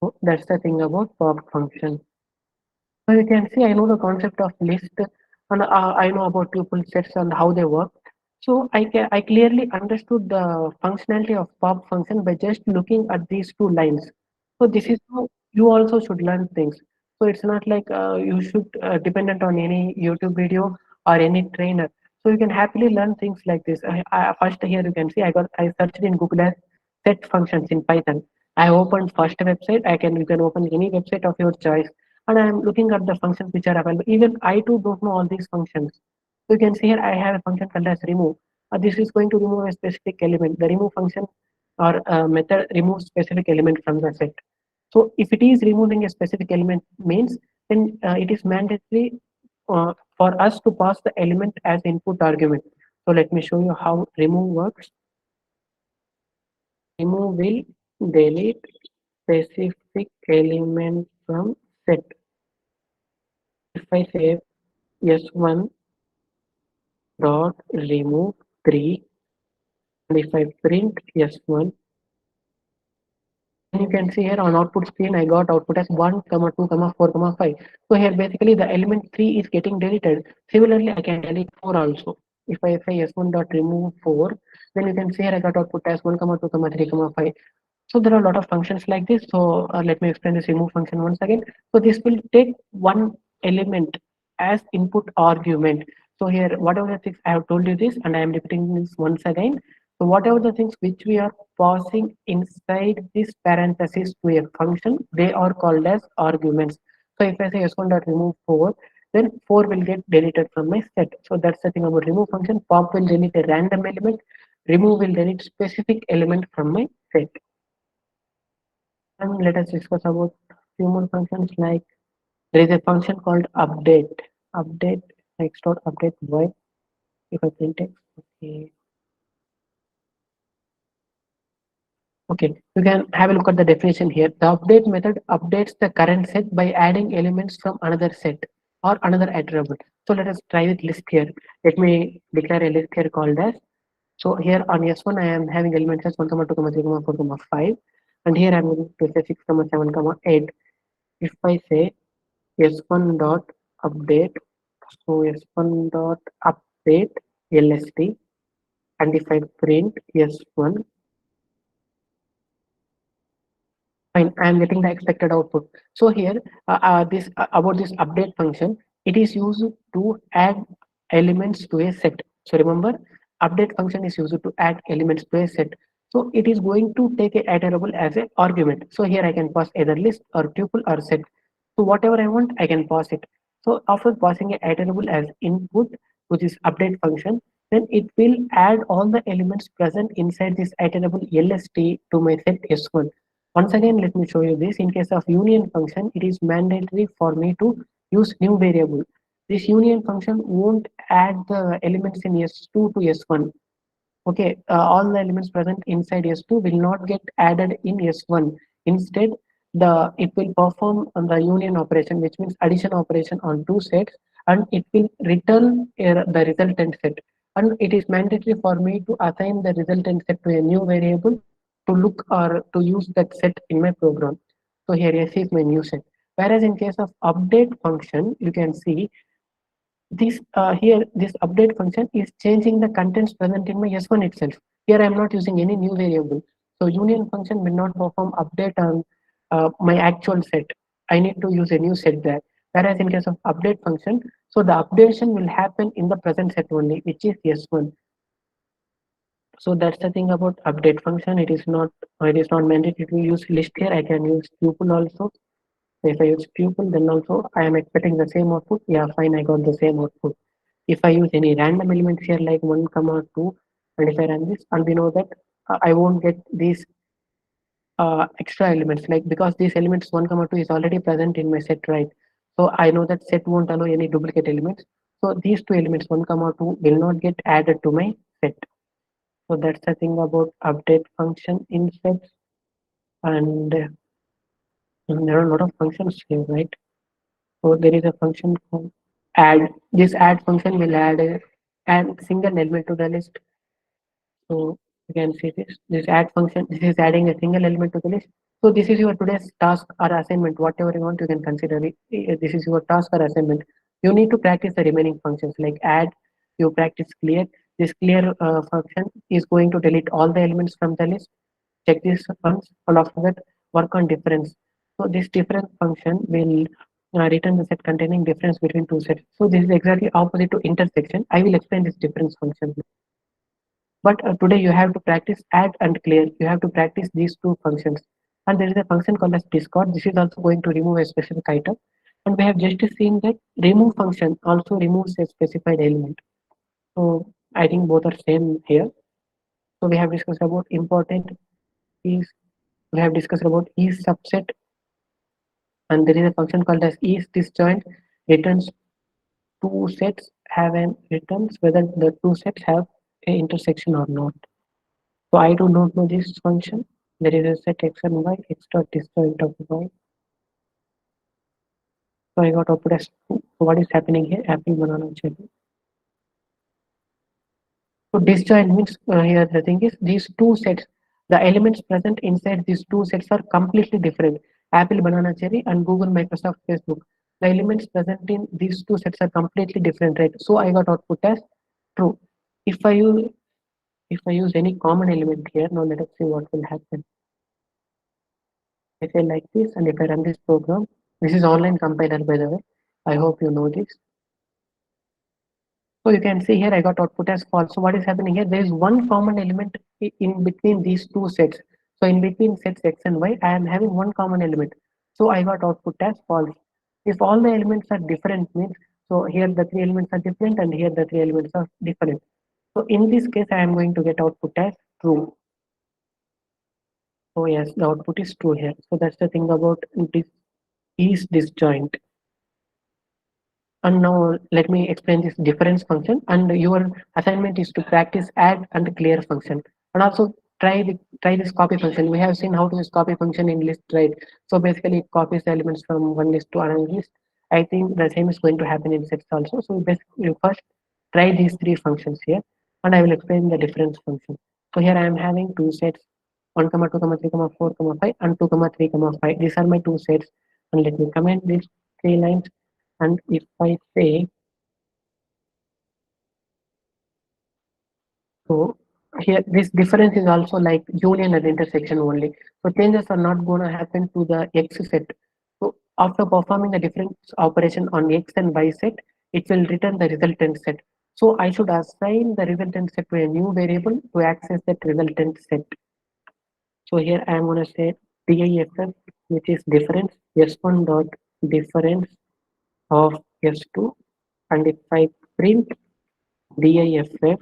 So that's the thing about pop function. So you can see I know the concept of list, and I know about tuple sets and how they work. So I clearly understood the functionality of pop function by just looking at these two lines. So this is how you also should learn things. So it's not like you should dependent on any YouTube video or any trainer. So you can happily learn things like this. First here you can see I searched in Google as set functions in Python. I opened first website. You can open any website of your choice, and I am looking at the functions which are available. Even I too don't know all these functions. So you can see here I have a function called as remove. This is going to remove a specific element. The remove function or method removes specific element from the set. So if it is removing a specific element means, then it is mandatory for us to pass the element as input argument. So let me show you how remove works. Remove will delete specific element from set. If I say s1 dot remove 3, and if I print s1, you can see here on output screen I got output as 1 comma 2 comma 4 comma 5. So here basically the element 3 is getting deleted. Similarly I can delete 4 also. If I say s1 dot remove 4, then you can see here I got output as 1 comma 2 comma 3 comma 5. So there are a lot of functions like this. So let me explain this remove function once again. So this will take one element as input argument. So here, whatever the things I have told you this, and I am repeating this once again. So whatever the things which we are passing inside this parenthesis to a function, they are called as arguments. So if I say s1 dot remove 4, then 4 will get deleted from my set. So that's the thing about remove function. Pop will delete a random element. Remove will delete specific element from my set. And let us discuss about few more functions like there is a function called update. Update x dot update void. If I print it, okay, you can have a look at the definition here. The update method updates the current set by adding elements from another set or another attribute. So let us try with list here. Let me declare a list here called as. So here on S1 I am having elements as 1, 2, 3, 4, 5, and here I am going to say 6, 7, 8. If I say s1 dot update, so s1 dot update lst, and if I print s1, fine, I am getting the expected output. So here this about this update function, it is used to add elements to a set. So remember, update function is used to add elements to a set. So it is going to take a iterable as an argument. So here I can pass either list or tuple or set. So whatever I want, I can pass it. So after passing a iterable as input, which is update function, then it will add all the elements present inside this iterable LST to my set S1. Once again, let me show you this. In case of union function, it is mandatory for me to use new variable. This union function won't add the elements in S2 to S1. Okay, all the elements present inside S2 will not get added in S1. Instead, the it will perform on the union operation, which means addition operation on two sets, and it will return the resultant set. And it is mandatory for me to assign the resultant set to a new variable to look or to use that set in my program. So here S is my new set. Whereas in case of update function, you can see this here this update function is changing the contents present in my S1 itself. Here I am not using any new variable. So union function will not perform update on my actual set. I need to use a new set there. Whereas in case of update function, so the updation will happen in the present set only, which is S1. So that's the thing about update function. It is not mandatory to use list here. I can use tuple also. If I use tuple, then also I am expecting the same output. Yeah, fine, I got the same output. If I use any random elements here like 1 comma 2, and if I run this, and we know that I won't get these extra elements, like because these elements 1 comma 2 is already present in my set, right? So I know that set won't allow any duplicate elements. So these two elements 1 comma 2 will not get added to my set. So that's the thing about update function in sets. And there are a lot of functions here, right? So there is a function called add. This add function will add single element to the list. So you can see this. This add function, this is adding a single element to the list. So this is your today's task or assignment, whatever you want, you can consider it. This is your task or assignment. You need to practice the remaining functions like add, you practice clear. This clear function is going to delete all the elements from the list. Check this once, and after that, work on difference. So this difference function will return the set containing difference between two sets. So this is exactly opposite to intersection. I will explain this difference function. But today you have to practice add and clear. You have to practice these two functions. And there is a function called as discard. This is also going to remove a specific item. And we have just seen that remove function also removes a specified element. So I think both are same here. So we have discussed about important is we have discussed about is subset, and there is a function called as is disjoint returns two sets have an returns whether the two sets have a intersection or not. So I do not know this function. There is a set x and y, x dot disjoint of y. So I got output as 2. So what is happening here? Apple, banana, cherry. So disjoint means here the thing is these two sets, the elements present inside these two sets are completely different. Apple, banana, cherry, and Google, Microsoft, Facebook. The elements present in these two sets are completely different, right? So I got output as true. If I use if I use any common element here, now let us see what will happen. If I like this and if I run this program, this is online compiler by the way. I hope you know this. So you can see here I got output as false. So what is happening here? There is one common element in between these two sets. So in between sets x and y, I am having one common element. So I got output as false. If all the elements are different means, so here the three elements are different and here the three elements are different. So in this case, I am going to get output as true. So yes, the output is true here. So that's the thing about this is disjoint. And now let me explain this difference function. And your assignment is to practice add and clear function. And also try this copy function. We have seen how to use copy function in list, right? So basically it copies the elements from one list to another list. I think the same is going to happen in sets also. So basically you first try these three functions here, and I will explain the difference function. So here I am having two sets, 1 comma 2 comma 3 comma 4 comma 5 and 2 comma 3 comma 5. These are my two sets. And let me comment these three lines. And if I say so, here this difference is also like union and intersection only. So changes are not going to happen to the x set. So after performing the difference operation on x and y set, it will return the resultant set. So I should assign the resultant set to a new variable to access that resultant set. So here I am going to say DIFF, which is difference S1 dot difference of S2. And if I print DIFF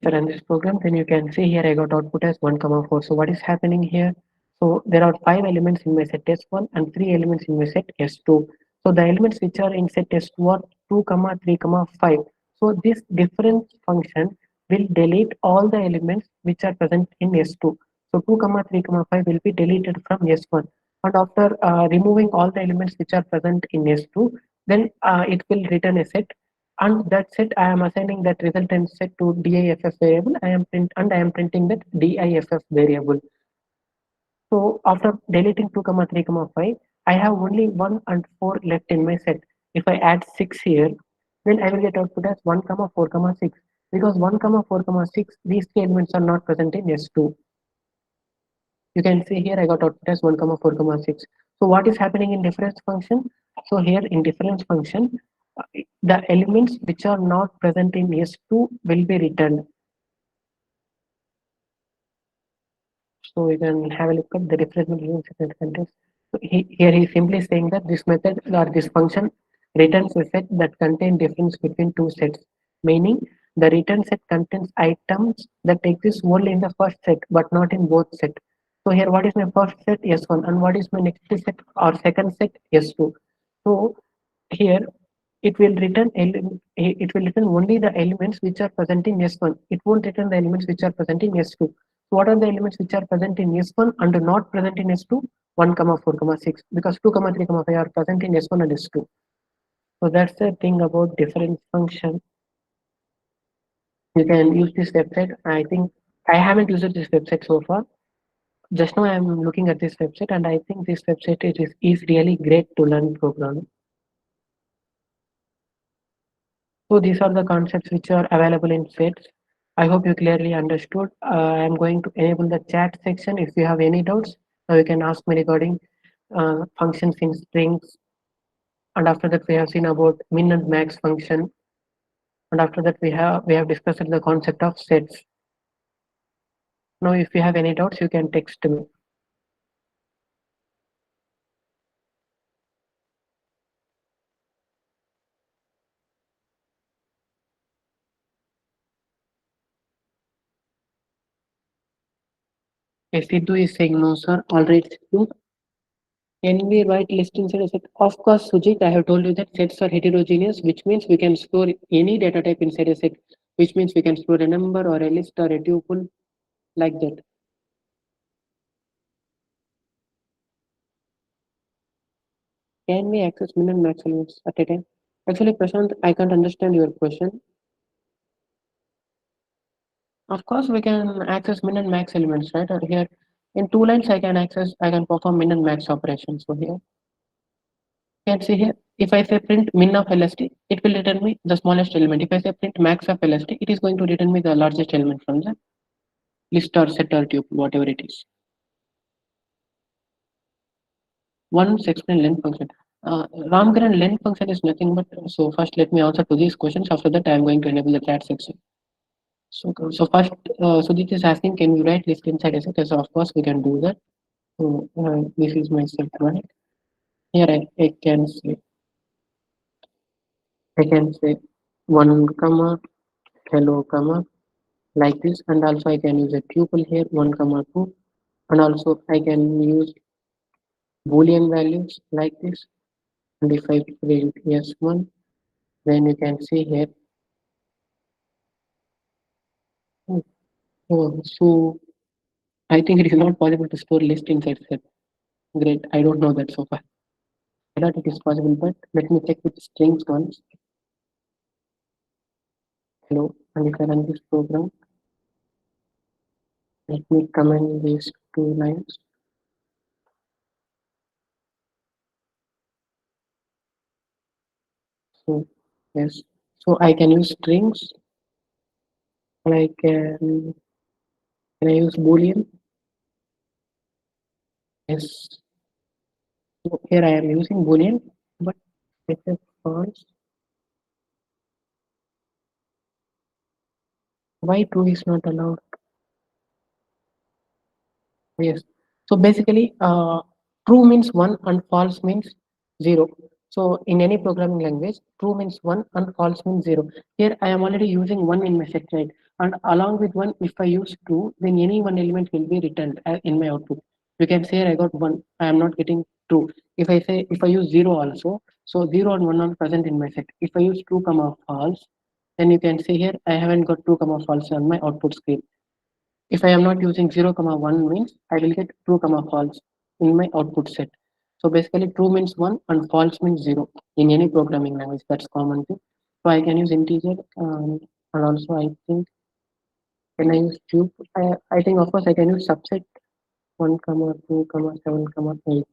run this program, then you can see here I got output as 1 comma 4. So what is happening here? So there are 5 elements in my set S1 and 3 elements in my set S2. So the elements which are in set S2 are 2 comma 3 comma 5. So this difference function will delete all the elements which are present in S2. So 2 comma 3 comma 5 will be deleted from S1. And after removing all the elements which are present in S2, then it will return a set, and that set I am assigning that resultant set to diff variable. I am printing that diff variable. So after deleting 2 comma 3 comma 5, I have only 1 and 4 left in my set. If I add 6 here, then I will get output as 1 comma 4 comma 6, because 1 comma 4 comma 6, these three elements are not present in S2. You can see here I got output as 1 comma 4 comma 6. So what is happening in difference function? So here in difference function, the elements which are not present in S2 will be returned. So we can have a look at the difference between set context. So here he is simply saying that this method or this function returns a set that contain difference between two sets, meaning the return set contains items that exist only in the first set but not in both sets. So here what is my first set? S1, and what is my next set or second set? S2. So here it will return only the elements which are present in S1. It won't return the elements which are present in S2. So what are the elements which are present in S1 and not present in S2? 1 comma 4 comma 6, because 2 comma 3 comma 5 are present in S1 and S2. So that's the thing about difference function. You can use this website. I think I haven't used this website so far. Just now I'm looking at this website, and I think this website is really great to learn programming. So these are the concepts which are available in sets. I hope you clearly understood. I am going to enable the chat section. If you have any doubts, now you can ask me regarding functions in strings. And after that, we have seen about min and max function. And after that, we have discussed the concept of sets. Now, if you have any doubts, you can text me. If Sidhu is saying no, sir. All right, Sidhu. Can we write list inside a set? Of course, Sujit, I have told you that sets are heterogeneous, which means we can store any data type inside a set, which means we can store a number or a list or a tuple like that. Can we access min and max elements at a time? Actually, Prashant, I can't understand your question. Of course, we can access min and max elements, right? Or here, in 2 lines, I can perform min and max operations. So here, you can see here, if I say print min of LST, it will return me the smallest element. If I say print max of LST, it is going to return me the largest element from the list or set or tuple, whatever it is. Once explain length function. Ramgaran length function is nothing but, so first let me answer to these questions. After that, I am going to enable the chat section. So first, Sudhit is asking, can we write list inside a set? So of course we can do that. So this is my set, right? Here I can say 1 comma hello comma like this, and also I can use a tuple here 1 comma 2, and also I can use boolean values like this. And if I print yes1, then you can see here. So I think it is not possible to store list inside set. Great, I don't know that so far. I thought it is possible, but let me check with strings once. Hello, and if I run this program, let me comment these 2 lines. So yes, so I can use strings, and can I use boolean? Yes. So here I am using boolean, but with the fonts, why true is not allowed? Yes. So basically, true means one and false means zero. So in any programming language, true means one and false means zero. Here I am already using one in my set, right? And along with one, if I use two, then any one element will be returned in my output. You can say I got one. I am not getting true. If I use zero also, so zero and one are present in my set. If I use true comma false, then you can see here I haven't got true comma false on my output screen. If I am not using 0 comma 1 means I will get true comma false in my output set. So basically true means 1 and false means 0 in any programming language. That's common thing. So I can use integer, and also I think can I use cube? I think of course I can use subset 1 comma 2 comma 7 comma 8.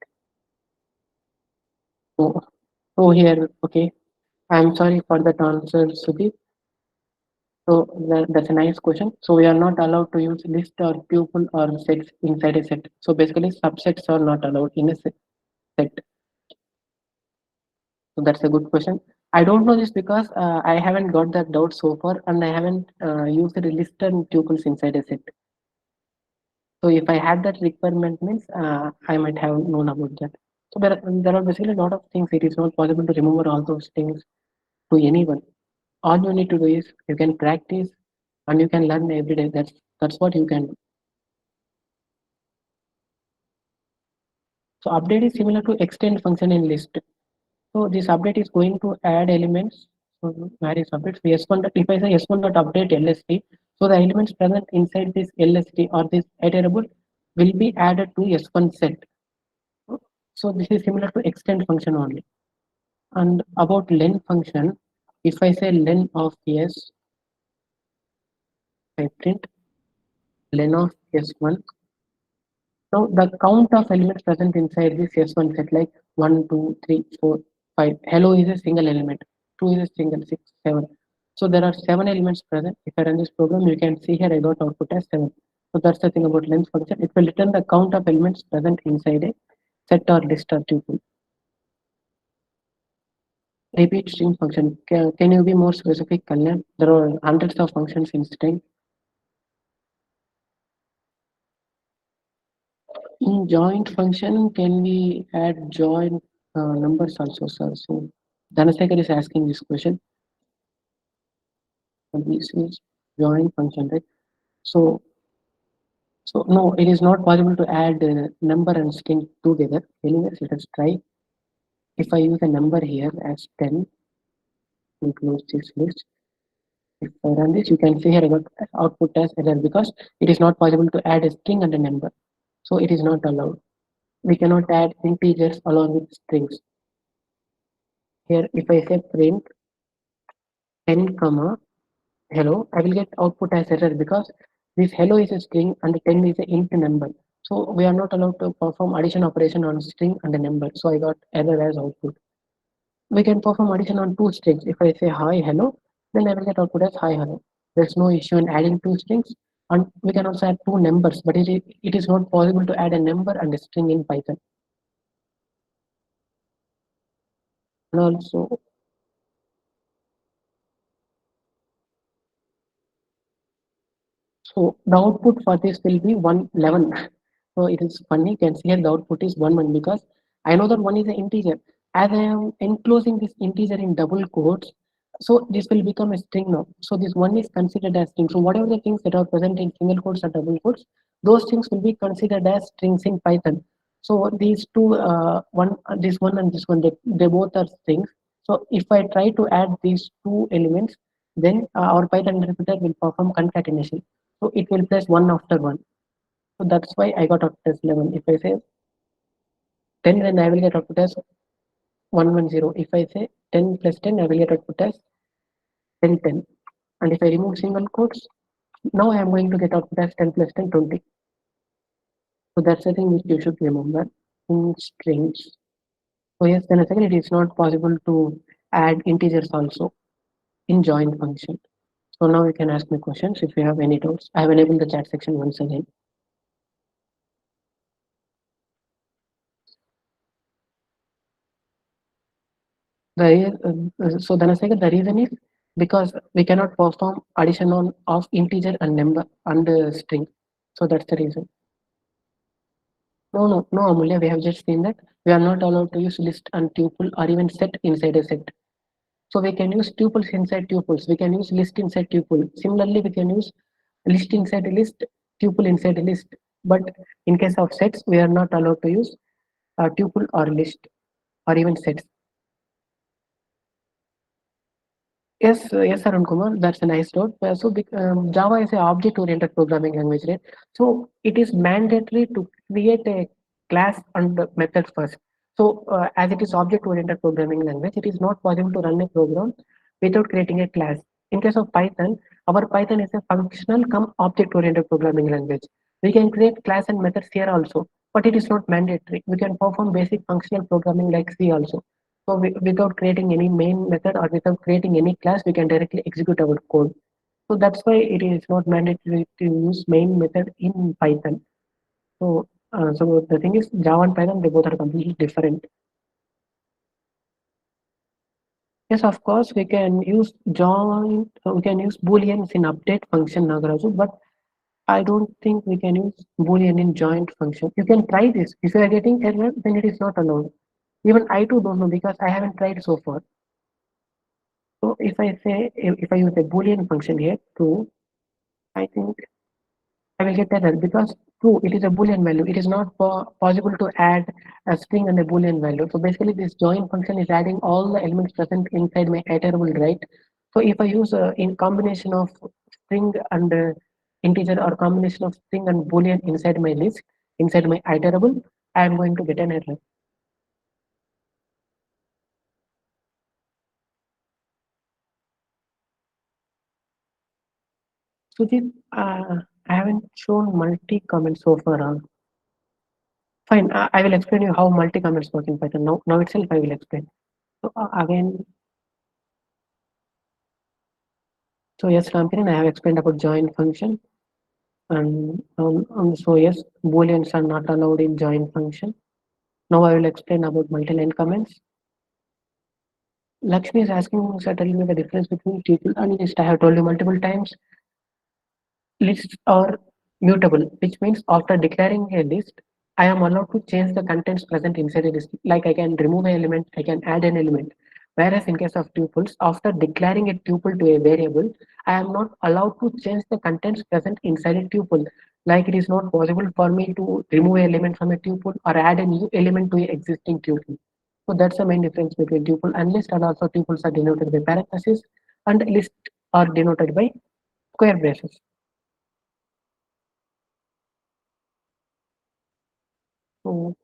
So, so here, okay. I'm sorry for that answer, Sudeep. So that's a nice question. So we are not allowed to use list or tuple or sets inside a set. So basically subsets are not allowed in a set. So that's a good question. I don't know this because I haven't got that doubt so far and I haven't used the list and tuples inside a set. So if I had that requirement means I might have known about that. So there are basically a lot of things. It is not possible to remember all those things to anyone. All you need to do is you can practice and you can learn every day. That's what you can do. So update is similar to extend function in list. So this update is going to add elements. So where is update? So S1 dot, if I say S1 dot update LST, so the elements present inside this LST or this iterable will be added to S1 set. So this is similar to extend function only. And about len function, if I say len of S, I print len of S1. Now the count of elements present inside this S1 set like 1, 2, 3, 4, 5. Hello is a single element. 2 is a single, 6, 7. So there are 7 elements present. If I run this program, you can see here I got output as 7. So that's the thing about length function. It will return the count of elements present inside a set or list or tuple. Repeat string function. Can you be more specific, Kalyan? There are hundreds of functions in string. In joint function, can we add joint numbers also, sir? So Dhanasekar is asking this question. This is joint function, right? So, so no, it is not possible to add number and string together. Anyways, let us try. If I use a number here as 10, we close this list. If I run this, you can see here I got output as error because it is not possible to add a string and a number. So it is not allowed. We cannot add integers along with strings. Here, if I say print 10 comma hello, I will get output as error because this hello is a string and 10 is an int number. So we are not allowed to perform addition operation on string and a number. So I got error as output. We can perform addition on two strings. If I say hi, hello, then I will get output as hi, hello. There's no issue in adding two strings. And we can also add two numbers, but it is not possible to add a number and a string in Python. And also, so the output for this will be 111. So it is funny, you can see here the output is 1 1 because I know that 1 is an integer. As I am enclosing this integer in double quotes, so this will become a string now. So this 1 is considered as string. So whatever the things that are present in single quotes or double quotes, those things will be considered as strings in Python. So these two, this one and this one, they both are strings. So if I try to add these two elements, then our Python interpreter will perform concatenation. So it will place one after one. So that's why I got output as 11. If I say 10, then I will get output as 110. If I say 10 plus 10, I will get output as 10 10. And if I remove single quotes, now I am going to get output as 10 plus 10 20. So that's the thing which you should remember in strings. So yes, then again, it is not possible to add integers also in join function. So now you can ask me questions if you have any doubts. I have enabled the chat section once again. So Dhanasekar, the reason is because we cannot perform addition on of integer and number and string. So that's the reason. No, Amulya, we have just seen that we are not allowed to use list and tuple or even set inside a set. So we can use tuples inside tuples. We can use list inside tuple. Similarly, we can use list inside a list, tuple inside a list. But in case of sets, we are not allowed to use tuple or list or even sets. Yes, Arun Kumar, that's a nice note. Java is an object-oriented programming language, right? So it is mandatory to create a class and a method first. So as it is object-oriented programming language, it is not possible to run a program without creating a class. In case of Python, our Python is a functional come object-oriented programming language. We can create class and methods here also, but it is not mandatory. We can perform basic functional programming like C also. So without creating any main method or without creating any class, we can directly execute our code. So that's why it is not mandatory to use main method in Python. So the thing is, Java and Python, they both are completely different. Yes, of course, we can use join, we can use booleans in update function, Nagaraju, but I don't think we can use boolean in joint function. You can try this. If you are getting error, then it is not allowed. Even I too don't know because I haven't tried so far. So if I use a boolean function here, true, I think I will get error because true, it is a boolean value. It is not possible to add a string and a boolean value. So basically, this join function is adding all the elements present inside my iterable, right? So if I use in combination of string and integer or combination of string and boolean inside my list, inside my iterable, I am going to get an error. Sujit, I haven't shown multi comment so far. Fine, I will explain you how multi-comments work in Python. Now itself I will explain. So again, so yes, Ramkiran, I have explained about join function, and so yes, booleans are not allowed in join function. Now I will explain about multi-line comments. Lakshmi is asking, so telling me the difference between tuple and list. I have told you multiple times. Lists are mutable, which means after declaring a list, I am allowed to change the contents present inside a list. Like I can remove an element, I can add an element. Whereas in case of tuples, after declaring a tuple to a variable, I am not allowed to change the contents present inside a tuple. Like it is not possible for me to remove an element from a tuple or add a new element to an existing tuple. So that's the main difference between tuple and list, and also tuples are denoted by parentheses and list are denoted by square braces. So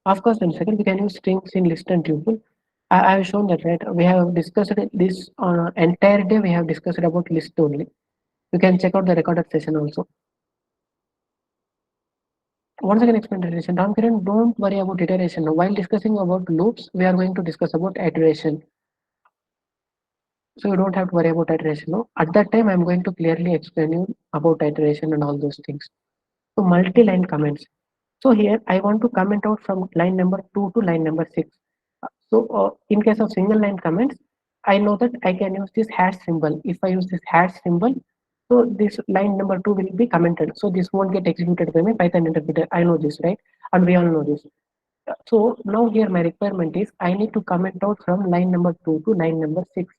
of course, in second, we can use strings in list and tuple. I have shown that, right? We have discussed this on entire day. We have discussed about list only. You can check out the recorded session also. Once again, explain iteration. Ramkiran, don't worry about iteration. While discussing about loops, we are going to discuss about iteration. So you don't have to worry about iteration. No? At that time, I'm going to clearly explain you about iteration and all those things. So multi-line comments. So here I want to comment out from line number 2 to line number 6. So in case of single line comments, I know that I can use this hash symbol. If I use this hash symbol, so this line number 2 will be commented. So this won't get executed by my Python interpreter. I know this, right? And we all know this. So now here my requirement is I need to comment out from line number 2 to line number 6.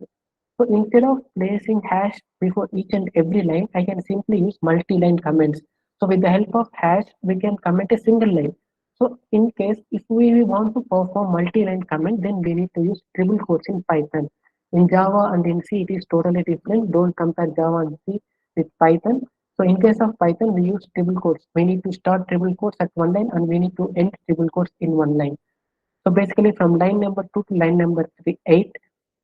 So instead of placing hash before each and every line, I can simply use multi-line comments. So with the help of hash, we can comment a single line. So in case if we want to perform multi-line comment, then we need to use triple quotes in Python. In Java and in C, it is totally different. Don't compare Java and C with Python. So in case of Python, we use triple quotes. We need to start triple quotes at one line and we need to end triple quotes in one line. So basically from line number 2 to line number 8,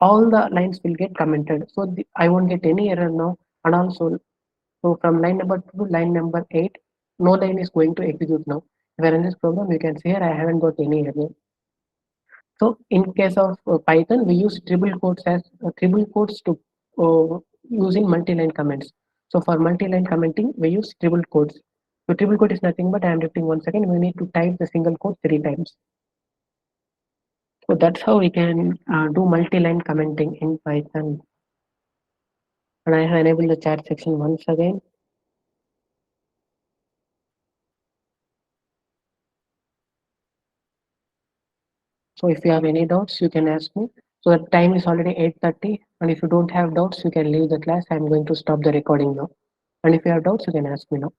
all the lines will get commented. So I won't get any error now. And also, so from line number 2 to line number 8, no line is going to execute now. If I run this program, you can see here I haven't got any error. So in case of Python, we use triple quotes as triple quotes to using multi-line comments. So for multi-line commenting, we use triple quotes. So triple quote is nothing but I am repeating once again. We need to type the single quote 3 times. So that's how we can do multi-line commenting in Python. And I have enabled the chat section once again. So if you have any doubts, you can ask me. So the time is already 8:30, and if you don't have doubts, you can leave the class. I'm going to stop the recording now. And if you have doubts, you can ask me now.